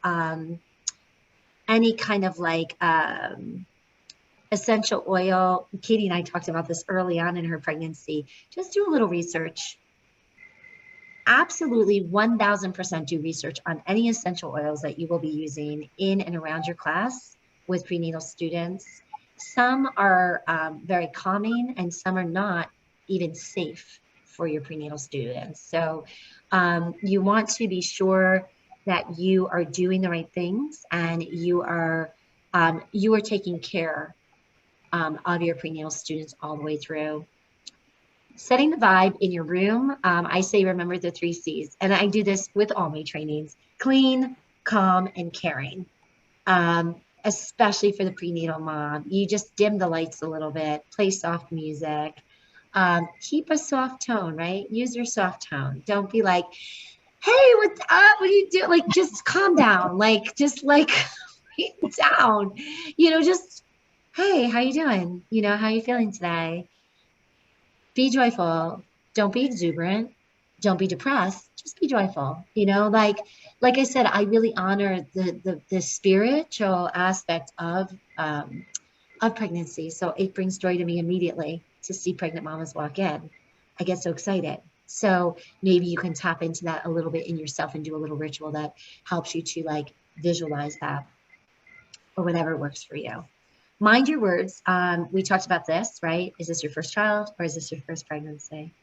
like essential oil, Katie and I talked about this early on in her pregnancy, just do a little research. Absolutely 1000% do research on any essential oils that you will be using in and around your class with prenatal students. Some are very calming and some are not even safe for your prenatal students. So you want to be sure that you are doing the right things and you are taking care of your prenatal students all the way through. Setting the vibe in your room. I say, remember the 3 C's. And I do this with all my trainings: clean, calm, and caring. Especially for the prenatal mom. You just dim the lights a little bit, play soft music, keep a soft tone, right? Use your soft tone. Don't be like, hey, what's up? What do you do? Like, just calm down. Like, just like down, just, hey, how you doing? How you feeling today? Be joyful. Don't be exuberant. Don't be depressed. Just be joyful. Like I said, I really honor the spiritual aspect of pregnancy. So it brings joy to me immediately to see pregnant mamas walk in. I get so excited. So maybe you can tap into that a little bit in yourself and do a little ritual that helps you to like visualize that, or whatever works for you. Mind your words. We talked about this, right? Is this your first child or is this your first pregnancy?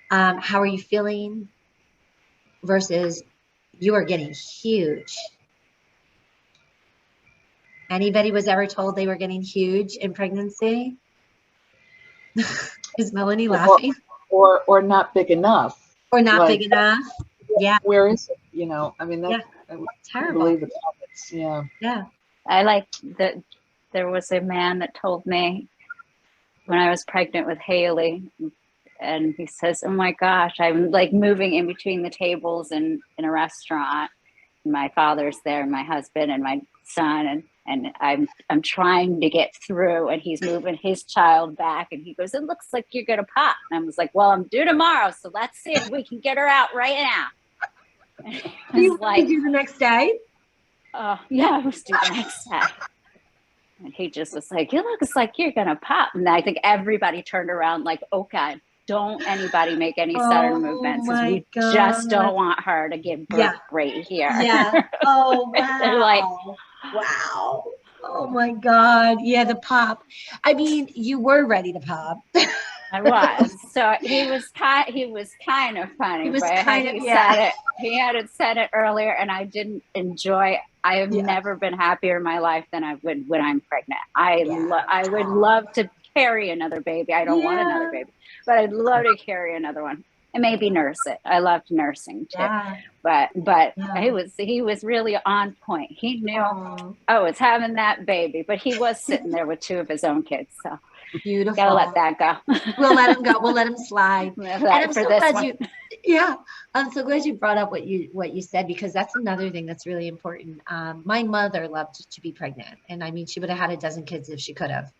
How are you feeling versus you are getting huge? Anybody was ever told they were getting huge in pregnancy? Is Melanie laughing? Or not big enough. Or not big enough. Yeah. Where is it? I mean, that's terrible. Believe the comments. Yeah. Yeah. I like that. There was a man that told me when I was pregnant with Haley, and he says, oh my gosh, I'm like moving in between the tables in a restaurant. My father's there, my husband and my son. And And I'm trying to get through, and he's moving his child back, and he goes, "It looks like you're gonna pop." And I was like, "Well, I'm due tomorrow, so let's see if we can get her out right now." Do you want to do the next day? Yeah, I was due the next day. And he just was like, "It looks like you're gonna pop." And I think everybody turned around like, "Okay, don't anybody make any sudden movements, because we just don't want her to give birth right here." Yeah. Oh, wow. They're like, wow. Oh my God. Yeah, the pop. I mean, you were ready to pop. I was. So he was kind of funny. He was but kind of, he hadn't said it earlier, and I didn't enjoy. I have never been happier in my life than I would when I'm pregnant. I would love to carry another baby. I don't want another baby, but I'd love to carry another one and maybe nurse it. I loved nursing too. Yeah. But he was really on point. He knew I was having that baby, but he was sitting there with 2 of his own kids. So beautiful. Gotta let that go. We'll let him go. We'll let him slide. And I'm so glad I'm so glad you brought up what you said, because that's another thing that's really important. My mother loved to be pregnant, and I mean, she would have had a dozen kids if she could have.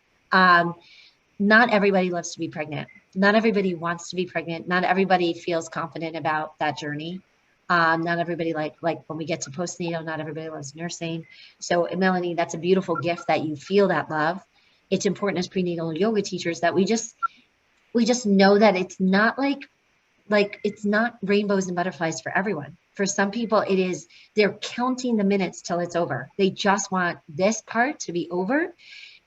Not everybody loves to be pregnant. Not everybody wants to be pregnant. Not everybody feels confident about that journey. Not everybody like when we get to postnatal, not everybody loves nursing. So Melanie, that's a beautiful gift that you feel that love. It's important as prenatal yoga teachers that we just know that it's not like it's not rainbows and butterflies for everyone. For some people, it is, they're counting the minutes till it's over. They just want this part to be over.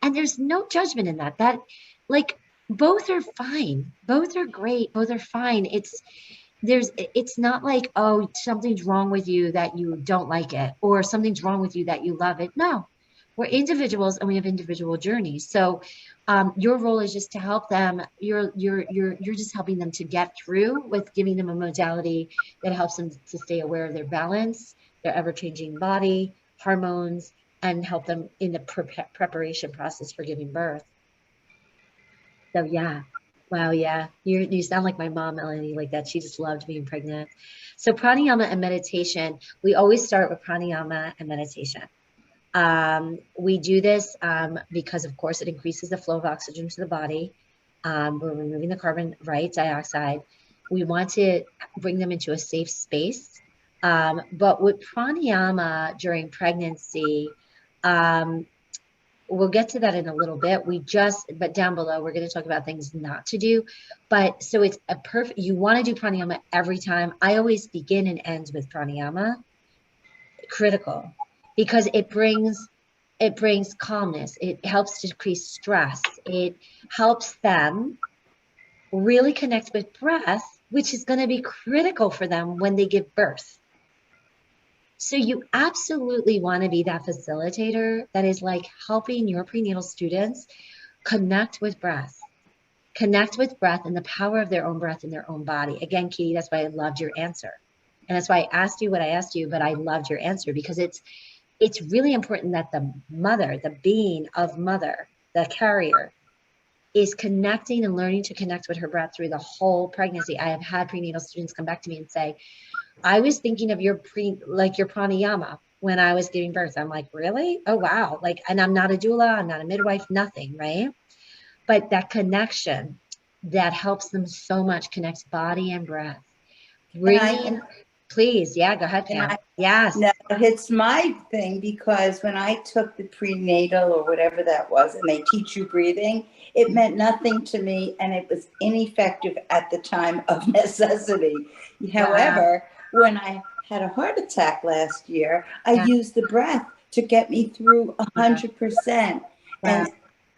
And there's no judgment in that. That, like, both are fine. Both are great. Both are fine. It's not like, oh, something's wrong with you that you don't like it, or something's wrong with you that you love it. No, we're individuals and we have individual journeys. So your role is just to help them. You're just helping them to get through with giving them a modality that helps them to stay aware of their balance, their ever-changing body, hormones, and help them in the preparation process for giving birth. So yeah. Wow, yeah. You sound like my mom, Melanie, like that. She just loved being pregnant. So pranayama and meditation, we always start with pranayama and meditation. We do this because, of course, it increases the flow of oxygen to the body. We're removing the carbon dioxide. We want to bring them into a safe space. But with pranayama during pregnancy, we'll get to that in a little bit. But down below, we're going to talk about things not to do. But so it's you want to do pranayama every time. I always begin and end with pranayama. Critical, because it brings calmness. It helps decrease stress. It helps them really connect with breath, which is going to be critical for them when they give birth. So you absolutely want to be that facilitator that is like helping your prenatal students connect with breath and the power of their own breath in their own body. Again, Katie, that's why I loved your answer. And that's why I asked you what I asked you, but I loved your answer, because it's really important that the mother, the being of mother, the carrier, is connecting and learning to connect with her breath through the whole pregnancy. I have had prenatal students come back to me and say, I was thinking of your pranayama when I was giving birth. I'm like, really? Oh, wow. Like, and I'm not a doula, I'm not a midwife, nothing, right? But that connection that helps them so much, connects body and breath. Please, yeah, go ahead, Pam. Yes. No, it's my thing, because when I took the prenatal or whatever that was, and they teach you breathing, it meant nothing to me, and it was ineffective at the time of necessity. However, when I had a heart attack last year, I used the breath to get me through 100%. And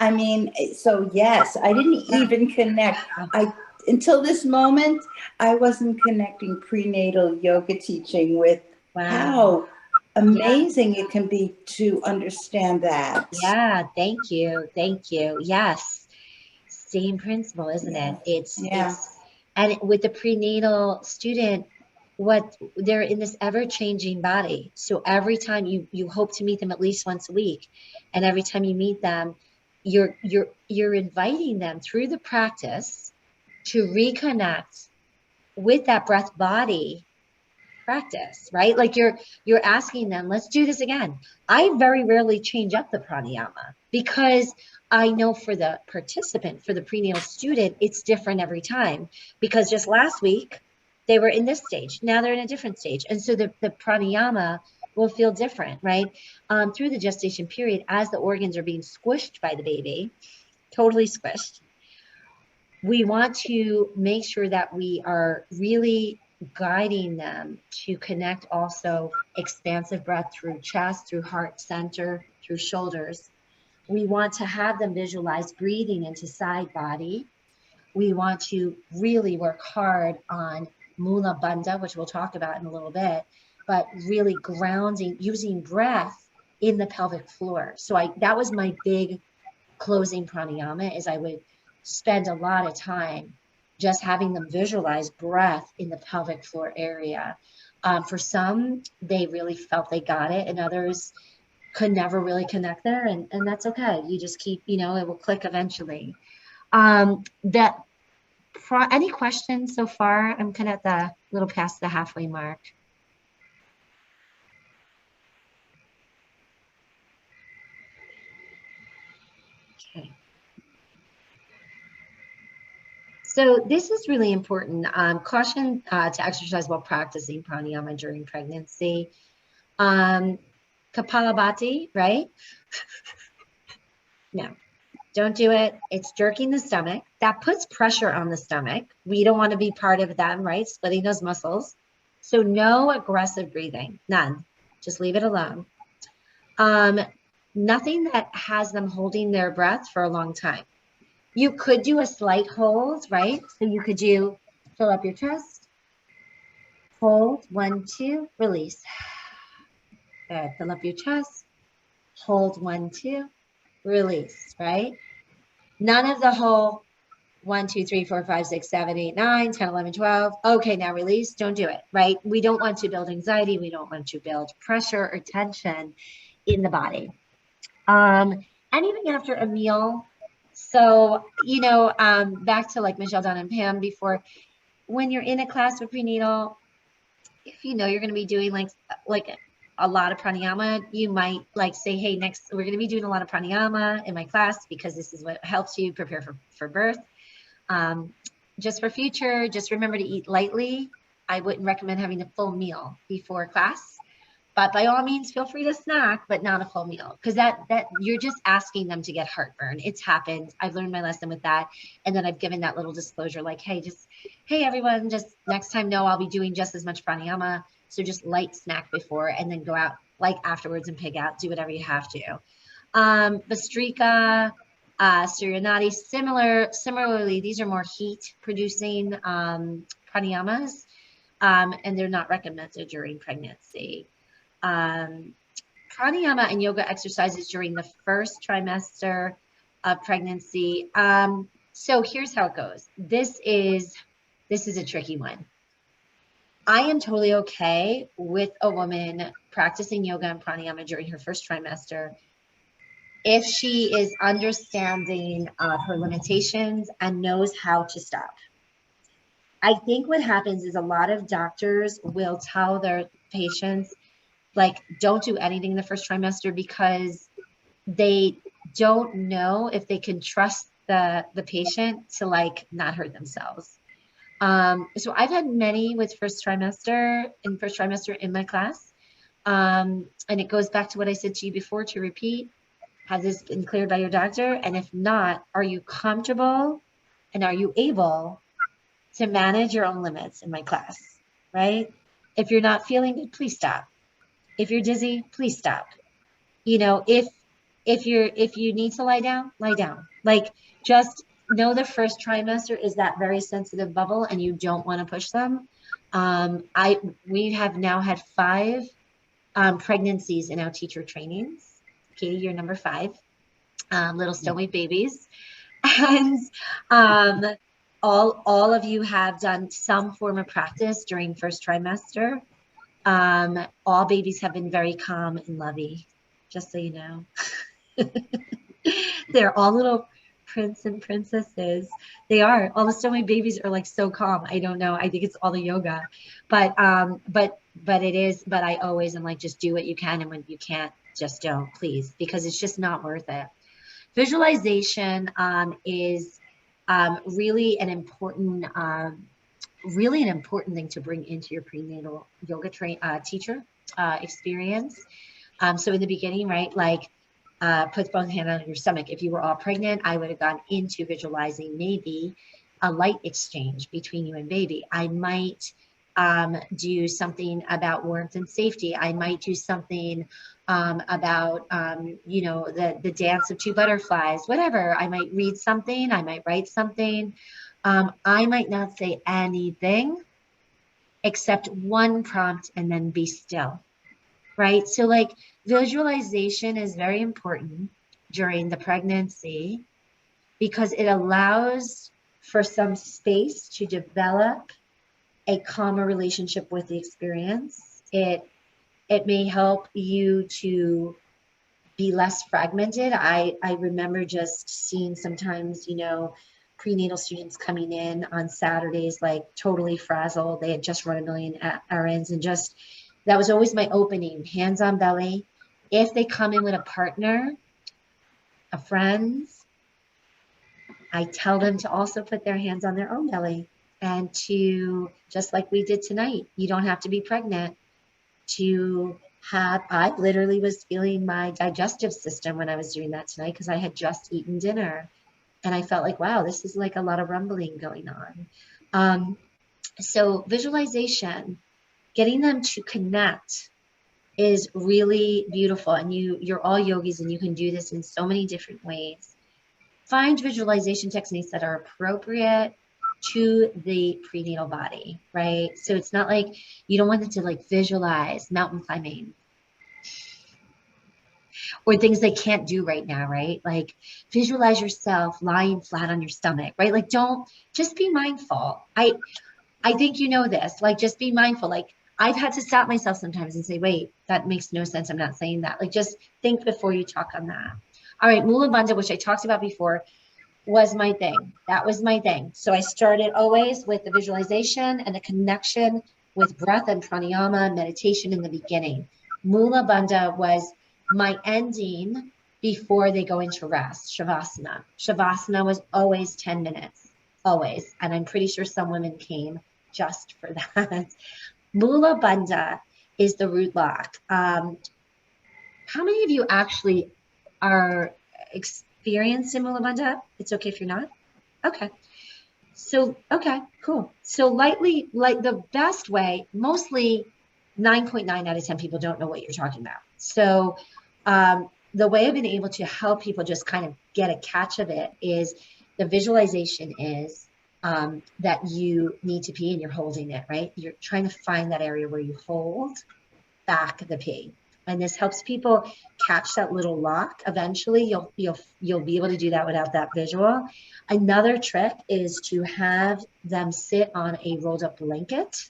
I mean, so yes, I didn't even connect. Until this moment, I wasn't connecting prenatal yoga teaching with how amazing it can be to understand that. Yeah, thank you. Yes, same principle, isn't it? It's and with the prenatal student, they're in this ever-changing body. So every time you hope to meet them at least once a week, and every time you meet them, you're inviting them through the practice to reconnect with that breath body practice, right? Like you're asking them, let's do this again. I very rarely change up the pranayama because I know for the participant, for the prenatal student, it's different every time, because just last week they were in this stage. Now they're in a different stage. And so the pranayama will feel different, right? Through the gestation period, as the organs are being squished by the baby, totally squished, we want to make sure that we are really guiding them to connect also expansive breath through chest, through heart center, through shoulders. We want to have them visualize breathing into side body. We want to really work hard on Mula Bandha, which we'll talk about in a little bit, but really grounding, using breath in the pelvic floor. So that was my big closing pranayama, is I would spend a lot of time just having them visualize breath in the pelvic floor area. For some, they really felt they got it, and others could never really connect there, and that's okay. You just keep, it will click eventually. Any questions so far? I'm kind of at the little past the halfway mark. Okay. So this is really important. Caution to exercise while practicing pranayama during pregnancy. Kapalabhati, right? No, don't do it. It's jerking the stomach. That puts pressure on the stomach. We don't want to be part of them, right? Splitting those muscles. So no aggressive breathing, none. Just leave it alone. Nothing that has them holding their breath for a long time. You could do a slight hold, right? So you could fill up your chest, hold, 1, 2, release. Good. Fill up your chest, hold, 1, 2, release, right? None of the whole 1, 2, 3, 4, 5, 6, 7, 8, 9, 10, 11, 12. Okay, now release. Don't do it, right? We don't want to build anxiety. We don't want to build pressure or tension in the body. And even after a meal. So, back to like Michelle, Donna, and Pam before, when you're in a class with prenatal, if you're going to be doing like a lot of pranayama, you might say, hey, next, we're going to be doing a lot of pranayama in my class because this is what helps you prepare for birth. Just for future, just remember to eat lightly. I wouldn't recommend having a full meal before class. But by all means, feel free to snack, but not a full meal, because that you're just asking them to get heartburn. It's happened. I've learned my lesson with that. And then I've given that little disclosure like, hey, everyone, just next time, I'll be doing just as much pranayama. So just light snack before, and then go out afterwards and pig out, do whatever you have to. Bastrika, Suryonadi, similarly, these are more heat producing pranayamas, and they're not recommended during pregnancy. Pranayama and yoga exercises during the first trimester of pregnancy. So here's how it goes. This is a tricky one. I am totally okay with a woman practicing yoga and pranayama during her first trimester if she is understanding her limitations and knows how to stop. I think what happens is a lot of doctors will tell their patients, don't do anything in the first trimester, because they don't know if they can trust the patient to not hurt themselves. So I've had many with first trimester in my class. And it goes back to what I said to you before, to repeat, has this been cleared by your doctor? And if not, are you comfortable and are you able to manage your own limits in my class, right? If you're not feeling good, please stop. If you're dizzy, please stop. If you need to lie down, lie down. Just know the first trimester is that very sensitive bubble, and you don't want to push them. We have now had 5 pregnancies in our teacher trainings. Katie, you're number 5. Little stomach babies, and all of you have done some form of practice during first trimester. All babies have been very calm and lovey, just so you know. They're all little prince and princesses. They are. All the stomach babies are so calm. I don't know. I think it's all the yoga, but but I always am like, just do what you can. And when you can't, just don't, please, because it's just not worth it. Visualization is really an important thing to bring into your prenatal yoga teacher experience. So in the beginning, right, like put both hands on your stomach. If you were all pregnant, I would have gone into visualizing maybe a light exchange between you and baby. I might do something about warmth and safety. I might do something about, you know, the dance of two butterflies, whatever. I might read something. I might write something. I might not say anything except one prompt and then be still, right? So like visualization is very important during the pregnancy because it allows for some space to develop a calmer relationship with the experience. It may help you to be less fragmented. I remember just seeing sometimes, you know, prenatal students coming in on Saturdays, like totally frazzled. They had just run 1 million errands, and just, that was always my opening, hands on belly. If they come in with a partner, a friend, I tell them to also put their hands on their own belly, and to, just like we did tonight, you don't have to be pregnant to have, I literally was feeling my digestive system when I was doing that tonight because I had just eaten dinner and I felt like, wow, this is like a lot of rumbling going on. So visualization, getting them to connect is really beautiful. And you're all yogis and you can do this in so many different ways. Find visualization techniques that are appropriate to the prenatal body, right? So it's not like you don't want them to like visualize mountain climbing or things they can't do right now, right? Like visualize yourself lying flat on your stomach, right? Like don't, just be mindful. I think you know this, like just be mindful. Like I've had to stop myself sometimes and say, wait, that makes no sense. I'm not saying that. Like just think before you talk on that. All right, Mula Bandha, which I talked about before, was my thing. That was my thing. So I started always with the visualization and the connection with breath and pranayama meditation in the beginning. Mula Bandha was my ending before they go into rest, Shavasana. Shavasana was always 10 minutes, always. And I'm pretty sure some women came just for that. Mula Bandha is the root lock. How many of you actually are experienced in Mula Bandha? It's okay if you're not. Okay. So, okay, cool. So lightly, like the best way, mostly 9.9 out of 10 people don't know what you're talking about. So the way I've been able to help people just kind of get a catch of it is the visualization is that you need to pee and you're holding it, right? You're trying to find that area where you hold back the pee. And this helps people catch that little lock. Eventually, you'll be able to do that without that visual. Another trick is to have them sit on a rolled up blanket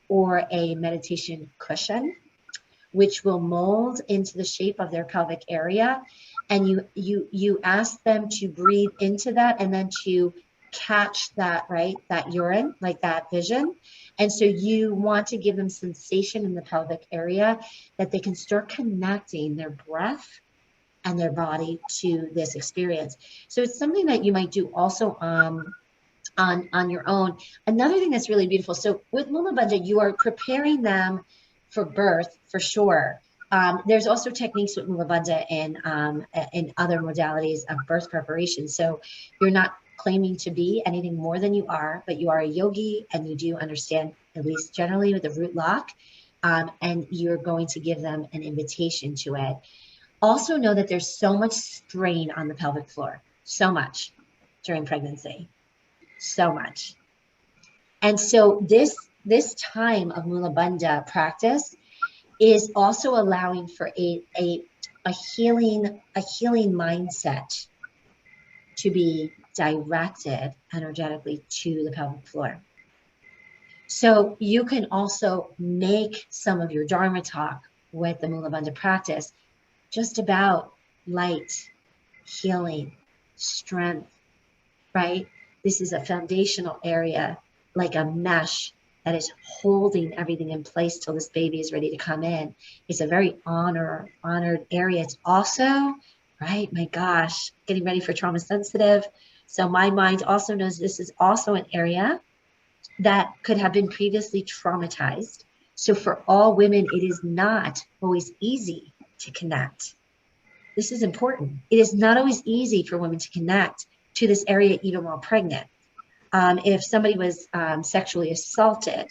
or a meditation cushion, which will mold into the shape of their pelvic area. And you ask them to breathe into that and then to catch that, right? That urine, like that vision. And so you want to give them sensation in the pelvic area that they can start connecting their breath and their body to this experience. So it's something that you might do also on your own. Another thing that's really beautiful. So with Mula Bandha, you are preparing them for birth for sure. There's also techniques with Mula Bandha in other modalities of birth preparation. So you're not claiming to be anything more than you are, but you are a yogi and you do understand, at least generally, with the root lock, and you're going to give them an invitation to it. Also know that there's so much strain on the pelvic floor, so much during pregnancy, so much. And so this time of Mula Bandha practice is also allowing for a healing mindset to be directed energetically to the pelvic floor. So you can also make some of your Dharma talk with the Mula Bandha practice just about light, healing, strength, right? This is a foundational area, like a mesh that is holding everything in place till this baby is ready to come in. It's a very honored area. It's also, right, my gosh, getting ready for trauma sensitive. So my mind also knows this is also an area that could have been previously traumatized. So for all women, it is not always easy to connect. This is important. It is not always easy for women to connect to this area even while pregnant. If somebody was sexually assaulted,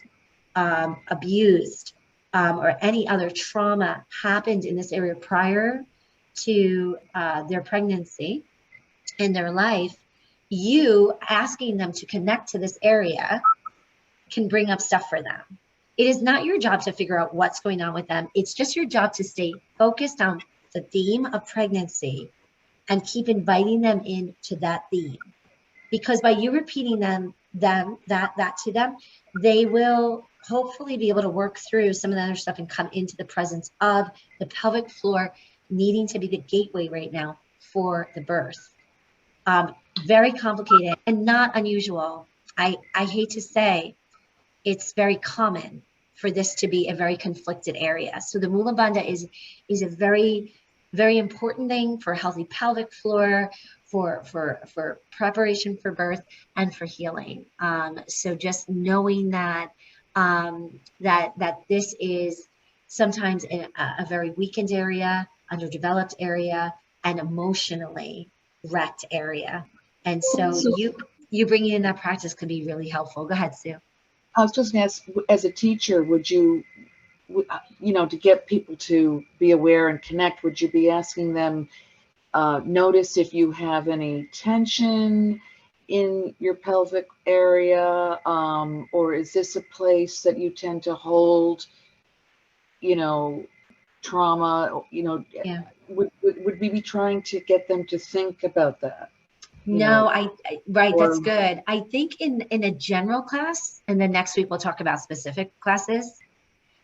abused, or any other trauma happened in this area prior to their pregnancy in their life, you asking them to connect to this area can bring up stuff for them. It is not your job to figure out what's going on with them. It's just your job to stay focused on the theme of pregnancy and keep inviting them into that theme. Because by you repeating that to them, they will hopefully be able to work through some of the other stuff and come into the presence of the pelvic floor needing to be the gateway right now for the birth. Very complicated and not unusual. I hate to say, it's very common for this to be a very conflicted area. So the Mula Bandha is a very, very important thing for a healthy pelvic floor, for preparation for birth, and for healing. So just knowing that that this is sometimes a very weakened area, underdeveloped area, and emotionally wrecked area. And so you bringing in that practice could be really helpful. Go ahead, Sue. I was just going to ask, as a teacher, would you, to get people to be aware and connect, would you be asking them, notice if you have any tension in your pelvic area, or is this a place that you tend to hold, trauma, Yeah. Would we be trying to get them to think about that? No, right. That's good. I think in a general class, and then next week we'll talk about specific classes,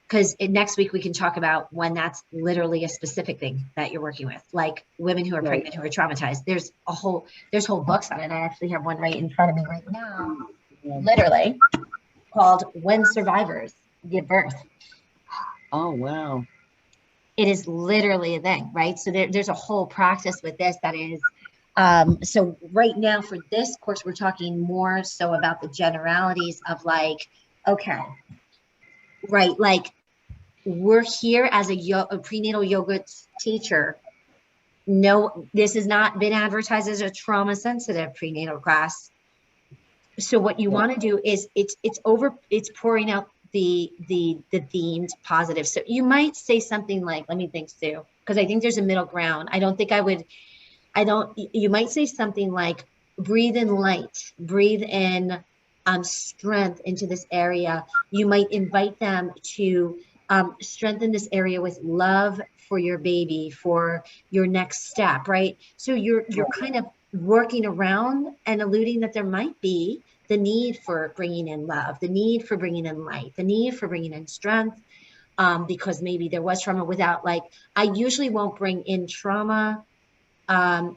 because next week we can talk about when that's literally a specific thing that you're working with, like women who are pregnant, who are traumatized. There's whole books on it. I actually have one right in front of me right now, literally, called When Survivors Give Birth. Oh, wow. It is literally a thing, right? So there's a whole practice with this that is, so right now for this course, we're talking more so about the generalities of like, okay, right, like we're here as a prenatal yoga teacher. No, this has not been advertised as a trauma sensitive prenatal class. So what you want to do is it's pouring out the themed positive. So you might say something like, let me think, Sue, because I think there's a middle ground. You might say something like, breathe in light, breathe in strength into this area. You might invite them to strengthen this area with love for your baby, for your next step, right? So you're kind of working around and alluding that there might be the need for bringing in love, the need for bringing in light, the need for bringing in strength, because maybe there was trauma without, like, I usually won't bring in trauma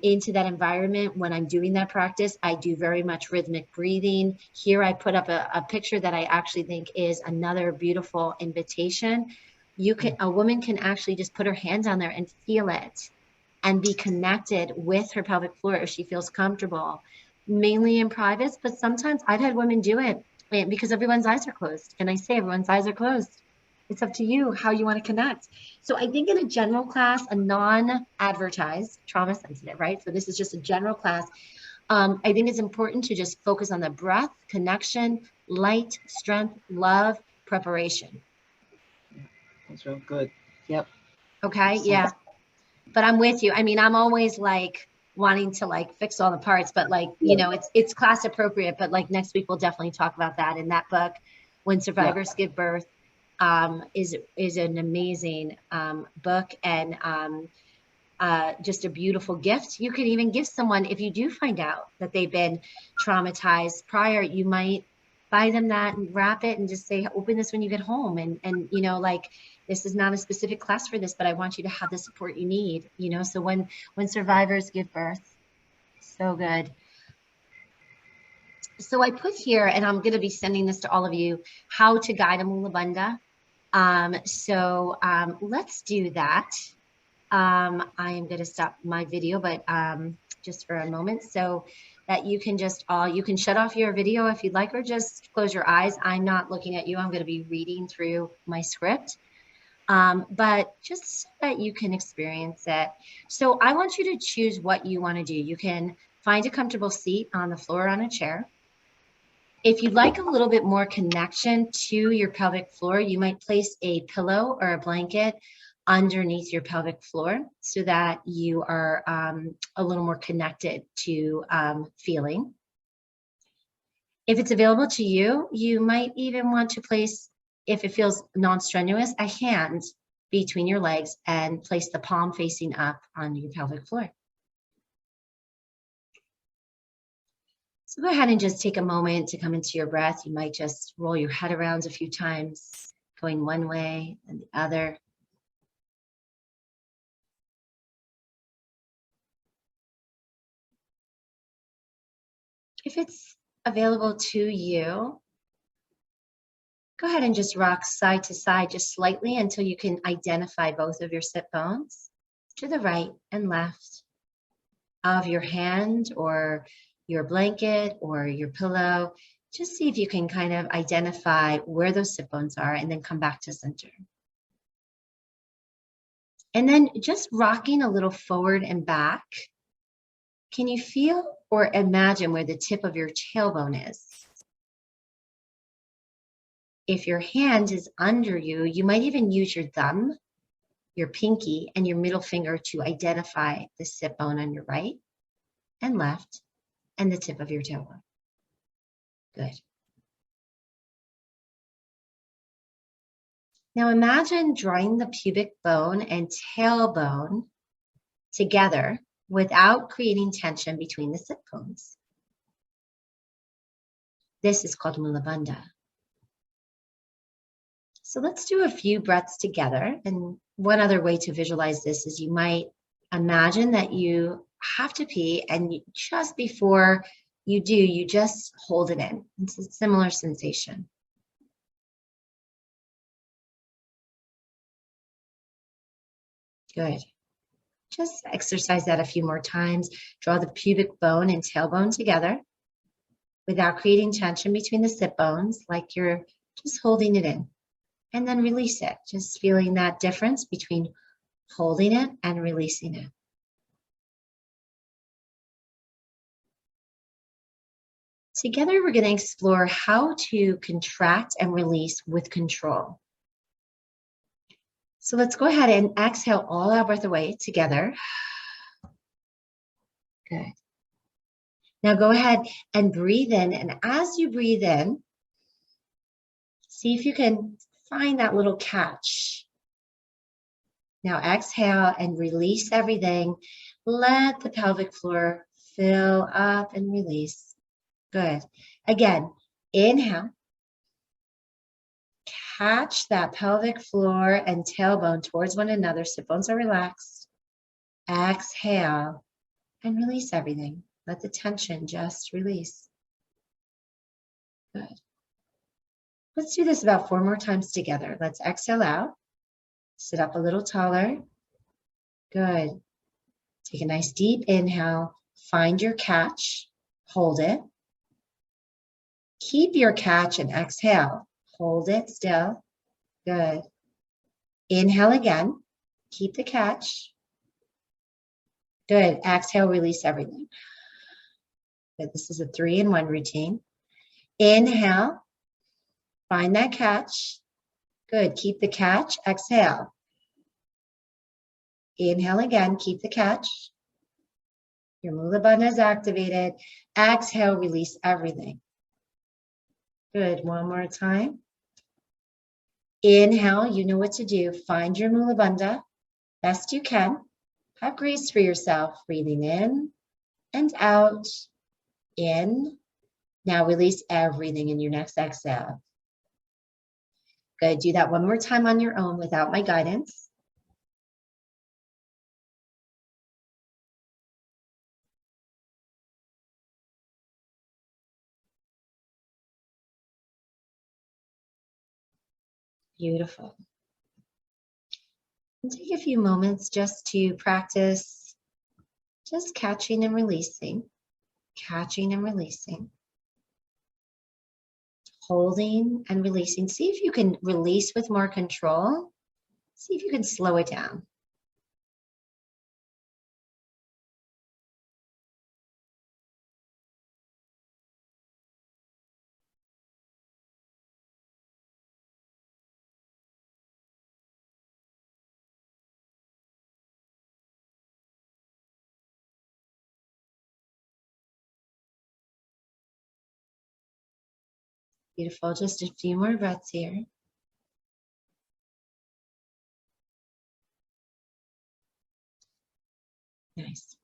into that environment when I'm doing that practice. I do very much rhythmic breathing. Here I put up a picture that I actually think is another beautiful invitation. A woman can actually just put her hand down there and feel it and be connected with her pelvic floor if she feels comfortable, mainly in privates, but sometimes I've had women do it because everyone's eyes are closed. And I say everyone's eyes are closed. It's up to you how you want to connect. So I think in a general class, a non-advertised, trauma sensitive, right? So this is just a general class. I think it's important to just focus on the breath, connection, light, strength, love, preparation. That's real good. Yep. Okay. Yeah. But I'm with you. I mean, I'm always like wanting to like fix all the parts, but like, it's class appropriate, but like next week we'll definitely talk about that. In that book, When Survivors Give Birth, is an amazing book, and just a beautiful gift. You can even give someone, if you do find out that they've been traumatized prior, you might buy them that and wrap it and just say, open this when you get home. And like, this is not a specific class for this, but I want you to have the support you need, so when survivors give birth. So good. So I put here, and I'm going to be sending this to all of you, how to guide a Mula Bandha. Let's do that. I am going to stop my video, but just for a moment, so that you can just you can shut off your video if you'd like, or just close your eyes. I'm not looking at you. I'm going to be reading through my script, but just so that you can experience it. So I want you to choose what you want to do. You can find a comfortable seat on the floor or on a chair. If you'd like a little bit more connection to your pelvic floor, you might place a pillow or a blanket underneath your pelvic floor so that you are a little more connected to feeling. If it's available to you, you might even want to place, if it feels non-strenuous, a hand between your legs and place the palm facing up on your pelvic floor. So go ahead and just take a moment to come into your breath. You might just roll your head around a few times, going one way and the other. If it's available to you, go ahead and just rock side to side just slightly until you can identify both of your sit bones to the right and left of your hand or your blanket or your pillow. Just see if you can kind of identify where those sit bones are and then come back to center. And then just rocking a little forward and back. Can you feel or imagine where the tip of your tailbone is? If your hand is under you, you might even use your thumb, your pinky, and your middle finger to identify the sit bone on your right and left and the tip of your tailbone. Good. Now imagine drawing the pubic bone and tailbone together without creating tension between the sit bones. This is called Mula Bandha. So let's do a few breaths together. And one other way to visualize this is you might imagine that you have to pee, and just before you do, you just hold it in. It's a similar sensation. Good. Just exercise that a few more times. Draw the pubic bone and tailbone together without creating tension between the sit bones, like you're just holding it in. And then release it, just feeling that difference between holding it and releasing it. Together, we're going to explore how to contract and release with control. So let's go ahead and exhale all our breath away together. Good. Now go ahead and breathe in. And as you breathe in, see if you can find that little catch. Now exhale and release everything. Let the pelvic floor fill up and release. Good. Again, inhale. Catch that pelvic floor and tailbone towards one another. Sit bones are relaxed. Exhale and release everything. Let the tension just release. Good. Let's do this about 4 more times together. Let's exhale out. Sit up a little taller. Good. Take a nice deep inhale. Find your catch. Hold it. Keep your catch and exhale. Hold it still. Good. Inhale again. Keep the catch. Good. Exhale, release everything. Good. This is a 3-in-1 routine. Inhale. Find that catch. Good. Keep the catch. Exhale. Inhale again. Keep the catch. Your Mula Bandha is activated. Exhale, release everything. Good. One more time. Inhale, you know what to do. Find your Mula Bandha best you can. Have grace for yourself. Breathing in and out. In. Now release everything in your next exhale. Good. Do that one more time on your own without my guidance. Beautiful. And take a few moments just to practice just catching and releasing, holding and releasing. See if you can release with more control. See if you can slow it down. Beautiful. Just a few more breaths here. Nice.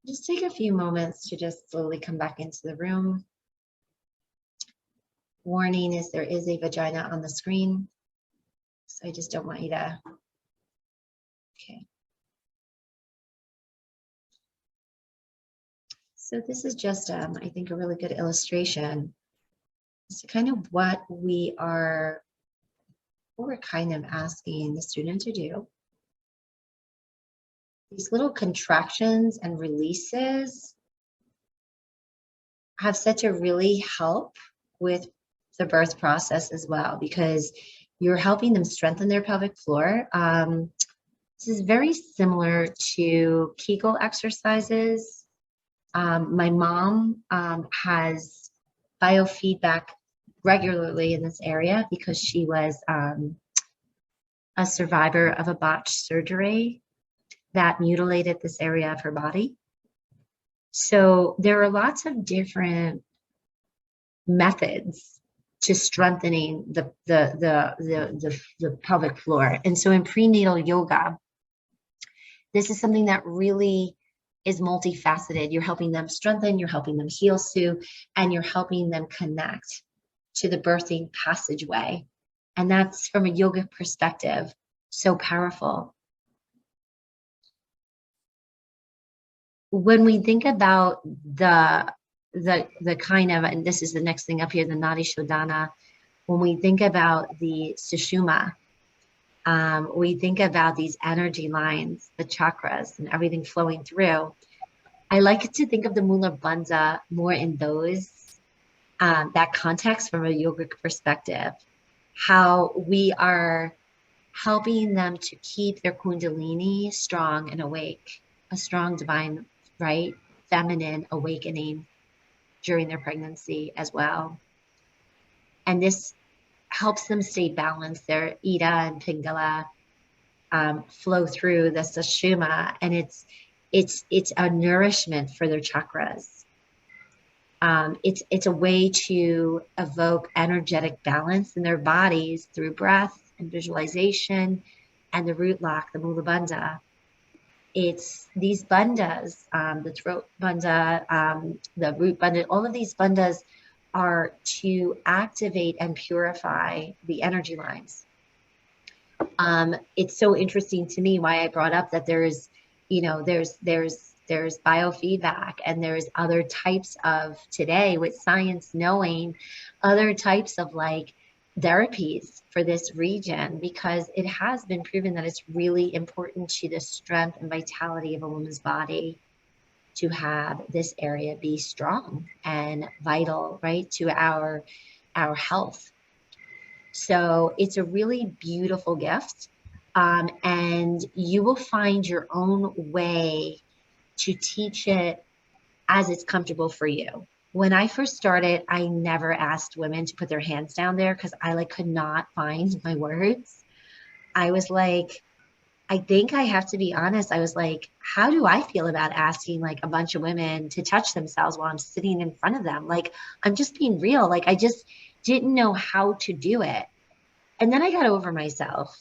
Just take a few moments to just slowly come back into the room. Warning is there is a vagina on the screen. So I just don't want you to, okay. So this is just, I think, a really good illustration as to kind of what we're kind of asking the student to do. These little contractions and releases have such a really help with the birth process as well, because you're helping them strengthen their pelvic floor. This is very similar to Kegel exercises. My mom has biofeedback regularly in this area because she was a survivor of a botched surgery that mutilated this area of her body. So there are lots of different methods to strengthening the pelvic floor. And so in prenatal yoga, this is something that really is multifaceted. You're helping them strengthen, you're helping them heal, Sue, and you're helping them connect to the birthing passageway. And that's, from a yoga perspective, so powerful. When we think about the kind of, and this is the next thing up here, the Nadi Shodhana, when we think about the Sushumna, we think about these energy lines, the chakras, and everything flowing through. I like to think of the Mula Bandha more in those, that context from a yogic perspective, how we are helping them to keep their Kundalini strong and awake, a strong divine, right, feminine awakening during their pregnancy as well. And this helps them stay balanced. Their Ida and Pingala flow through the Sushumna, and it's a nourishment for their chakras. It's a way to evoke energetic balance in their bodies through breath and visualization, and the root lock, the Mula Bandha. It's these bandhas, the throat bandha, the root bandha, all of these bandhas are to activate and purify the energy lines. It's so interesting to me why I brought up that there's biofeedback, and there's other types of, today with science knowing, other types of like therapies for this region, because it has been proven that it's really important to the strength and vitality of a woman's body to have this area be strong and vital, right, to our health. So it's a really beautiful gift, and you will find your own way to teach it as it's comfortable for you. When I first started, I never asked women to put their hands down there because I could not find my words. I was like, I think I have to be honest. I was like, how do I feel about asking like a bunch of women to touch themselves while I'm sitting in front of them? Like, I'm just being real. Like, I just didn't know how to do it. And then I got over myself,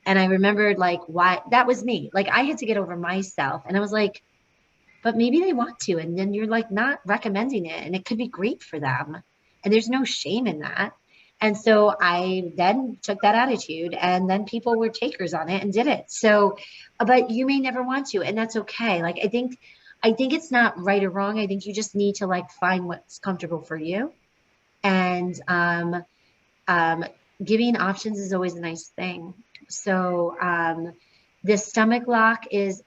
and I remembered like why that was me. Like, I had to get over myself, and I was like, but maybe they want to, and then you're like not recommending it, and it could be great for them, and there's no shame in that. And so I then took that attitude, and then people were takers on it and did it. So, but you may never want to, and that's okay. Like, I think it's not right or wrong. I think you just need to like find what's comfortable for you. And giving options is always a nice thing. So the stomach lock is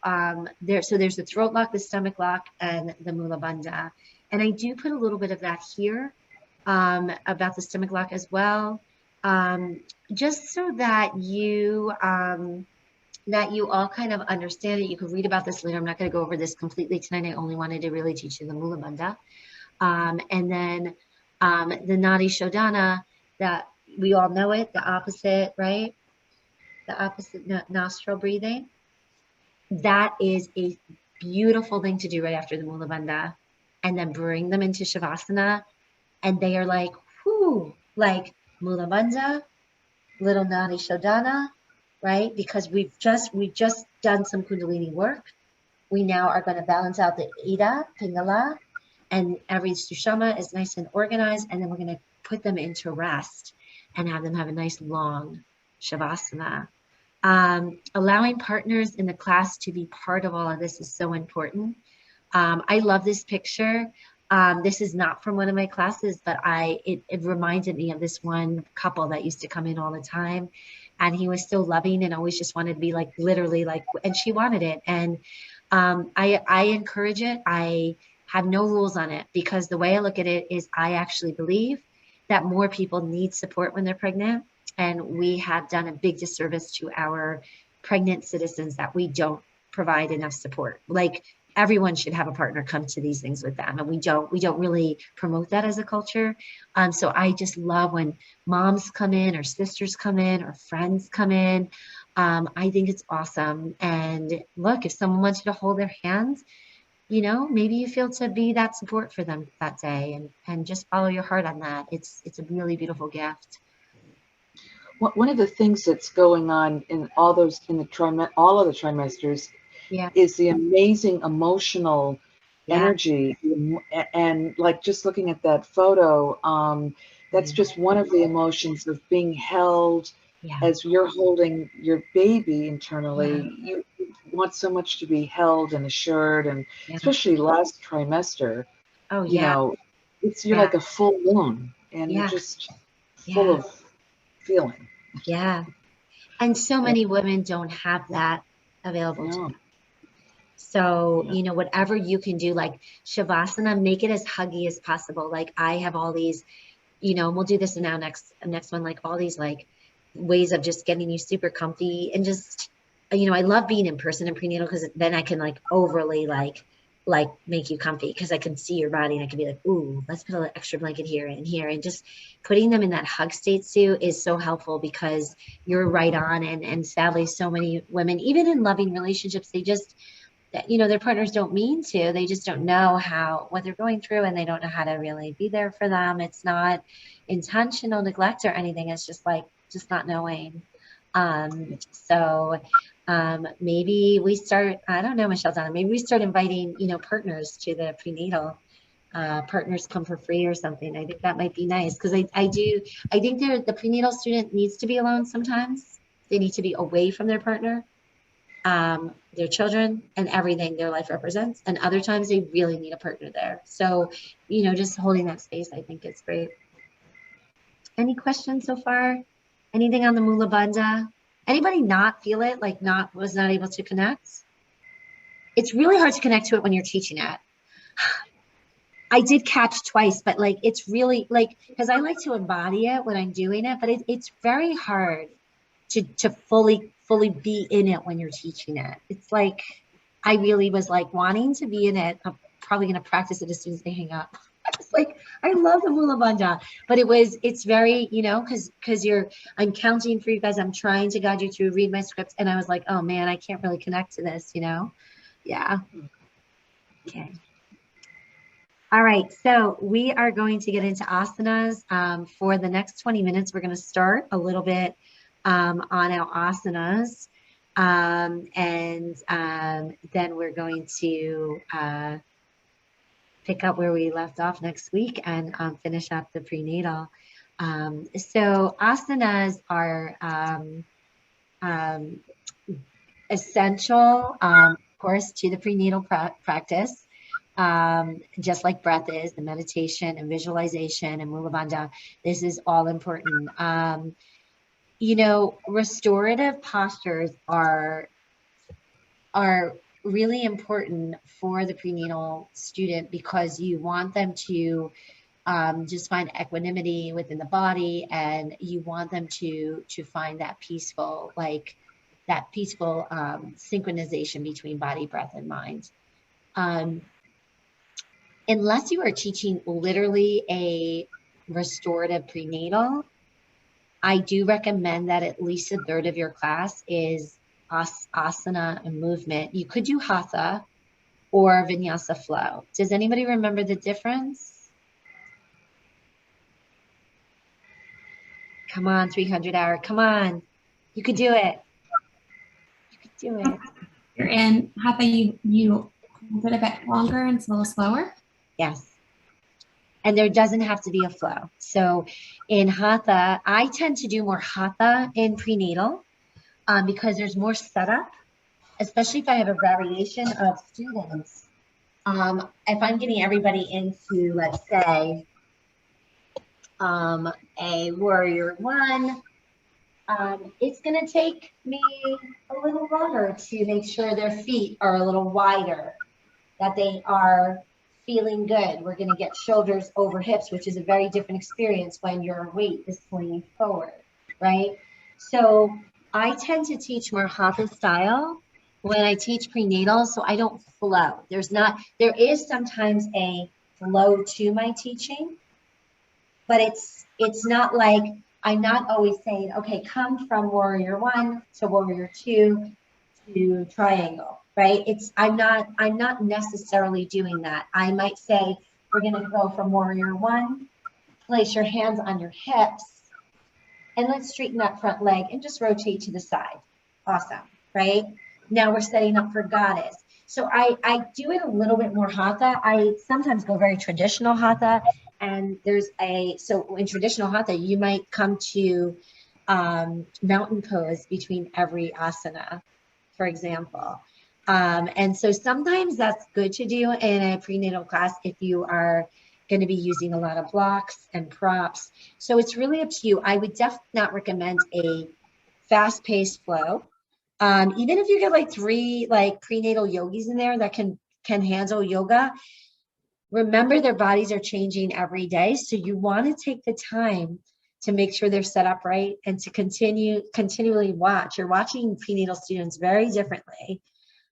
there. So there's the throat lock, the stomach lock, and the mula bandha. And I do put a little bit of that here about the stomach lock as well, just so that you all kind of understand it. You can read about this later. I'm not going to go over this completely tonight. I only wanted to really teach you the mula bandha. And then the nadi shodhana, that we all know it, the opposite, right? The opposite nostril breathing. That is a beautiful thing to do right after the mula bandha, and then bring them into shavasana, and they are like, whoo, like mula bandha, little nadi shodhana, right? Because we've just done some kundalini work. We now are going to balance out the ida, pingala, and every sushama is nice and organized, and then we're going to put them into rest and have them have a nice long shavasana. Allowing partners in the class to be part of all of this is so important. I love this picture. This is not from one of my classes, but it reminded me of this one couple that used to come in all the time, and he was so loving and always just wanted to be like, literally like, and she wanted it. And I encourage it. I have no rules on it, because the way I look at it is I actually believe that more people need support when they're pregnant. And we have done a big disservice to our pregnant citizens that we don't provide enough support. Like, everyone should have a partner come to these things with them, and we don't really promote that as a culture. So I just love when moms come in, or sisters come in, or friends come in. I think it's awesome. And look, if someone wants you to hold their hands, maybe you feel to be that support for them that day, and just follow your heart on that. It's a really beautiful gift. One of the things that's going on in all of the trimesters, is the amazing emotional energy. And like, just looking at that photo, that's just one of the emotions of being held. As you're holding your baby internally, you want so much to be held and assured, and especially last trimester, you're like a full moon, and you're just full of feeling. And so many women don't have that available to them. So, whatever you can do, like shavasana, make it as huggy as possible. Like, I have all these, we'll do this now next one, like all these like ways of just getting you super comfy, and just, I love being in person in prenatal, because then I can like overly like make you comfy, because I can see your body, and I can be like, ooh, let's put an extra blanket here and here. And just putting them in that hug state, Sue, is so helpful, because you're right on. And sadly, so many women, even in loving relationships, they just, their partners don't mean to, they just don't know what they're going through, and they don't know how to really be there for them. It's not intentional neglect or anything. It's just like, just not knowing. So maybe we start, I don't know, Michelle Donna, maybe we start inviting, partners to the prenatal. Partners come for free or something. I think that might be nice, because I think the prenatal student needs to be alone sometimes. They need to be away from their partner, their children, and everything their life represents. And other times they really need a partner there. So, just holding that space, I think is great. Any questions so far? Anything on the mula bandha? Anybody not feel it? Like, was not able to connect? It's really hard to connect to it when you're teaching it. I did catch twice, but like, it's really like, because I like to embody it when I'm doing it, but it's very hard to fully be in it when you're teaching it. It's like, I really was like wanting to be in it. I'm probably going to practice it as soon as they hang up. It's like, I love the mula bandha, but it's very, because I'm counting for you guys. I'm trying to guide you through, read my scripts. And I was like, oh man, I can't really connect to this, Yeah. Okay. All right. So we are going to get into asanas. For the next 20 minutes, we're going to start a little bit on our asanas. And then we're going to pick up where we left off next week and finish up the prenatal. So asanas are essential, of course, to the prenatal practice. Just like breath is, the meditation and visualization and mula bandha, this is all important. You know, restorative postures are really important for the prenatal student because you want them to just find equanimity within the body, and you want them to find that peaceful, synchronization between body, breath, and mind. Unless you are teaching literally a restorative prenatal, I do recommend that at least a third of your class is asana and movement. You could do hatha or vinyasa flow. Does anybody remember the difference? Come on, 300 hour. Come on. You could do it. You could do it. You're in hatha, you hold it a bit longer and it's a little slower. Yes. And there doesn't have to be a flow. So in hatha, I tend to do more hatha in prenatal because there's more setup, especially if I have a variation of students. If I'm getting everybody into, let's say, a warrior one, it's going to take me a little longer to make sure their feet are a little wider, that they are feeling good. We're going to get shoulders over hips, which is a very different experience when your weight is swinging forward, right? So I tend to teach more hatha style when I teach prenatal, so I don't flow. There is sometimes a flow to my teaching, but it's not like, I'm not always saying, okay, come from warrior one to warrior two to triangle, right? I'm not necessarily doing that. I might say, we're going to go from warrior one, place your hands on your hips, and let's straighten that front leg and just rotate to the side. Awesome, right? Now we're setting up for goddess. So I do it a little bit more hatha. I sometimes go very traditional hatha, and so in traditional hatha, you might come to mountain pose between every asana, for example. And so sometimes that's good to do in a prenatal class if you are going to be using a lot of blocks and props. So it's really up to you. I would definitely not recommend a fast-paced flow. Even if you get like 3 prenatal yogis in there that can handle yoga, remember their bodies are changing every day. So you want to take the time to make sure they're set up right and to continually watch. You're watching prenatal students very differently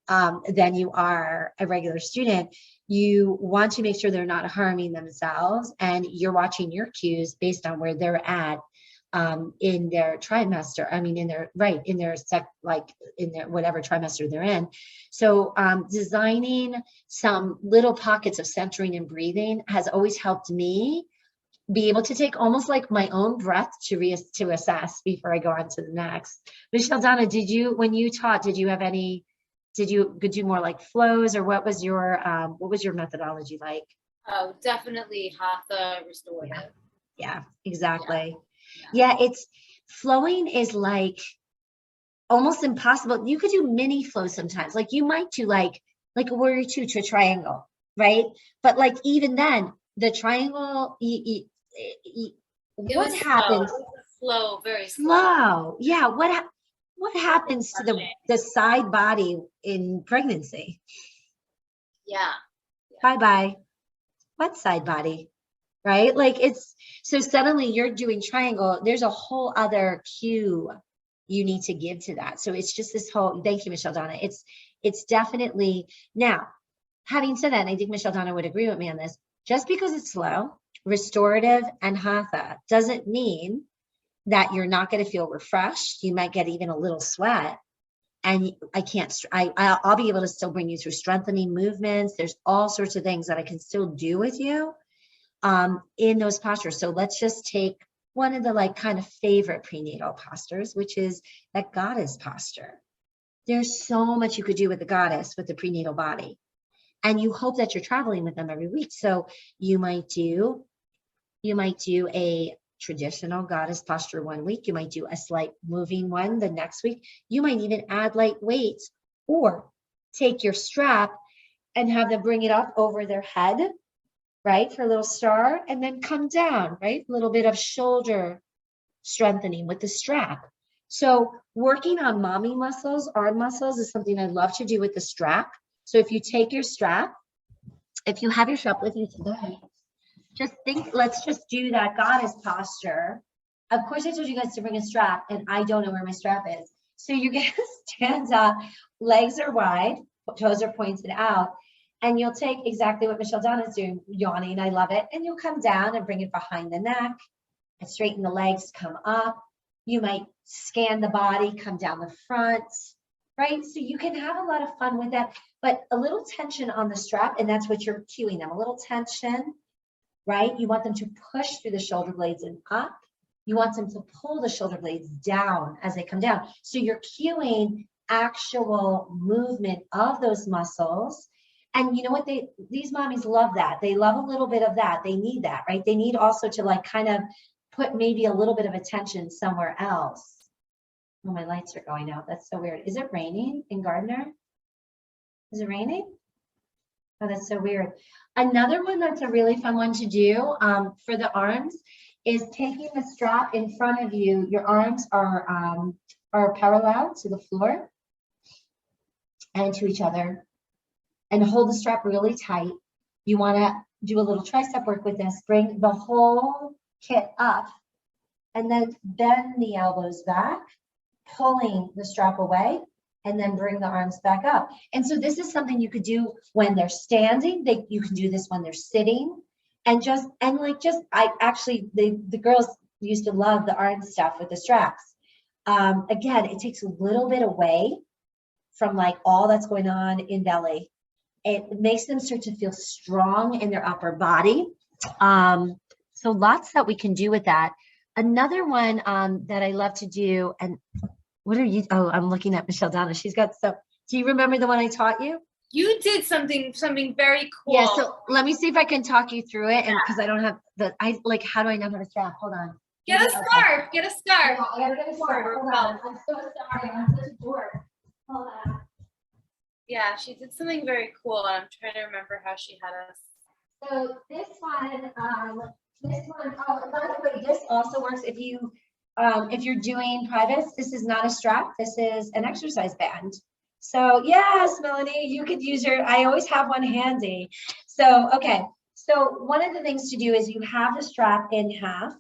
than you are a regular student. You want to make sure they're not harming themselves, and you're watching your cues based on where they're at in their trimester. I mean, in their whatever trimester they're in. So designing some little pockets of centering and breathing has always helped me be able to take almost like my own breath to assess before I go on to the next. Michelle Donna, when you taught, did you do more like flows, or what was your methodology like? Oh, definitely hatha restorative. Yeah, exactly. Yeah, it's flowing is like almost impossible. You could do mini flows sometimes. Like you might do like a warrior two to a triangle, right? But like even then, the triangle, what happens? Slow, very slow. Yeah, what happens to the side body in pregnancy? Yeah. Bye-bye. What side body? Right? Like so suddenly you're doing triangle. There's a whole other cue you need to give to that. So it's just this whole, thank you, Michelle Donna. It's definitely, now, having said that, and I think Michelle Donna would agree with me on this, just because it's slow, restorative, and hatha doesn't mean that you're not going to feel refreshed. You might get even a little sweat, and I'll be able to still bring you through strengthening movements. There's all sorts of things that I can still do with you in those postures. So let's just take one of the kind of favorite prenatal postures, which is that goddess posture. There's so much you could do with the goddess, with the prenatal body, and you hope that you're traveling with them every week. So you might do a traditional goddess posture one week. You might do a slight moving one the next week. You might even add light weights, or take your strap and have them bring it up over their head, right, for a little star, and then come down, right? A little bit of shoulder strengthening with the strap. So working on mommy muscles, arm muscles, is something I love to do with the strap. So if you take your strap, if you have your strap with you today, just think, let's just do that goddess posture. Of course, I told you guys to bring a strap, and I don't know where my strap is. So you're gonna stand up, legs are wide, toes are pointed out, and you'll take exactly what Michelle Donna's doing, yawning, I love it, and you'll come down and bring it behind the neck, and straighten the legs, come up. You might scan the body, come down the front, right? So you can have a lot of fun with that, but a little tension on the strap, and that's what you're cueing them, a little tension, right? You want them to push through the shoulder blades and up. You want them to pull the shoulder blades down as they come down. So you're cueing actual movement of those muscles. And you know what, these mommies love that. They love a little bit of that. They need that, right? They need also to like kind of put maybe a little bit of attention somewhere else. Oh, my lights are going out. That's so weird. Is it raining in Gardner? Is it raining? Oh, that's so weird. Another one that's a really fun one to do for the arms is taking the strap in front of you. Your arms are parallel to the floor and to each other, and hold the strap really tight. You want to do a little tricep work with this. Bring the whole kit up, and then bend the elbows back, pulling the strap away, and then bring the arms back up. And so this is something you could do when they're standing. You can do this when they're sitting, and the girls used to love the arm stuff with the straps. Again, it takes a little bit away from like all that's going on in belly. It makes them start to feel strong in their upper body. So lots that we can do with that. Another one that I love to do, and what are you? Oh, I'm looking at Michelle Donna. She's got some. Do you remember the one I taught you? You did something very cool. Yeah. So let me see if I can talk you through it, and because I don't have how do I know how to strap? Hold on. Get a scarf. Get a scarf. I gotta get a scarf. Hold on. I'm so sorry. I'm such a dork. Hold on. Yeah, she did something very cool. I'm trying to remember how she had us. So this one. Oh, by the way, this also works if you're doing privates. This is not a strap. This is an exercise band. So yes, Melanie, you could use I always have one handy. So, okay. So one of the things to do is you have the strap in half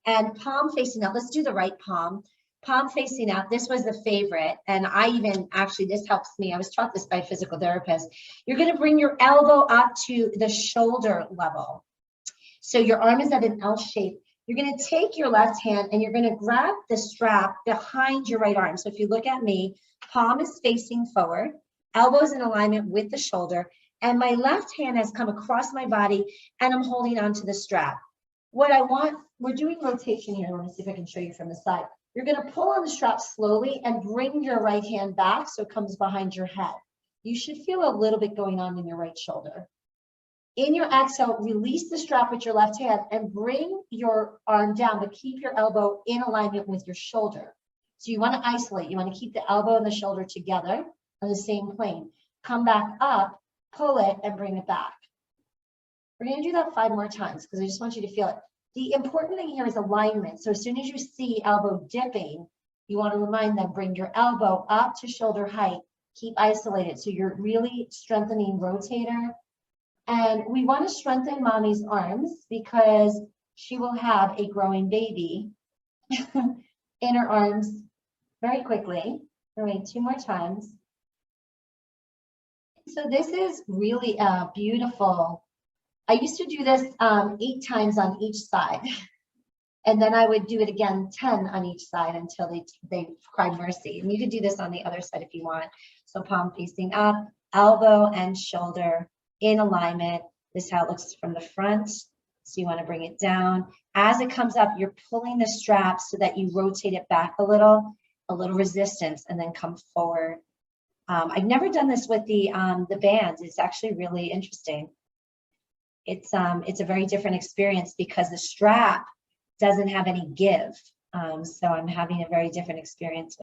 and palm facing up. Let's do the right palm. Palm facing out. This was the favorite. And this helps me. I was taught this by a physical therapist. You're going to bring your elbow up to the shoulder level. So your arm is at an L shape. You're going to take your left hand and you're going to grab the strap behind your right arm. So if you look at me, palm is facing forward, elbows in alignment with the shoulder, and my left hand has come across my body and I'm holding onto the strap. We're doing rotation here. Let me see if I can show you from the side. You're going to pull on the strap slowly and bring your right hand back so it comes behind your head. You should feel a little bit going on in your right shoulder. In your exhale, release the strap with your left hand and bring your arm down, but keep your elbow in alignment with your shoulder. So you want to isolate. You want to keep the elbow and the shoulder together on the same plane. Come back up, pull it, and bring it back. We're going to do that 5 more times because I just want you to feel it. The important thing here is alignment. So as soon as you see elbow dipping, you want to remind them, bring your elbow up to shoulder height. Keep isolated. So you're really strengthening rotator. And we want to strengthen mommy's arms because she will have a growing baby in her arms very quickly. All right, 2 more times. So this is really beautiful. I used to do this 8 times on each side. And then I would do it again 10 on each side until they cried mercy. And you could do this on the other side if you want. So palm facing up, elbow and shoulder in alignment. This is how it looks from the front. So you want to bring it down. As it comes up, you're pulling the strap so that you rotate it back a little resistance, and then come forward. I've never done this with the bands. It's actually really interesting. It's a very different experience because the strap doesn't have any give. So I'm having a very different experience.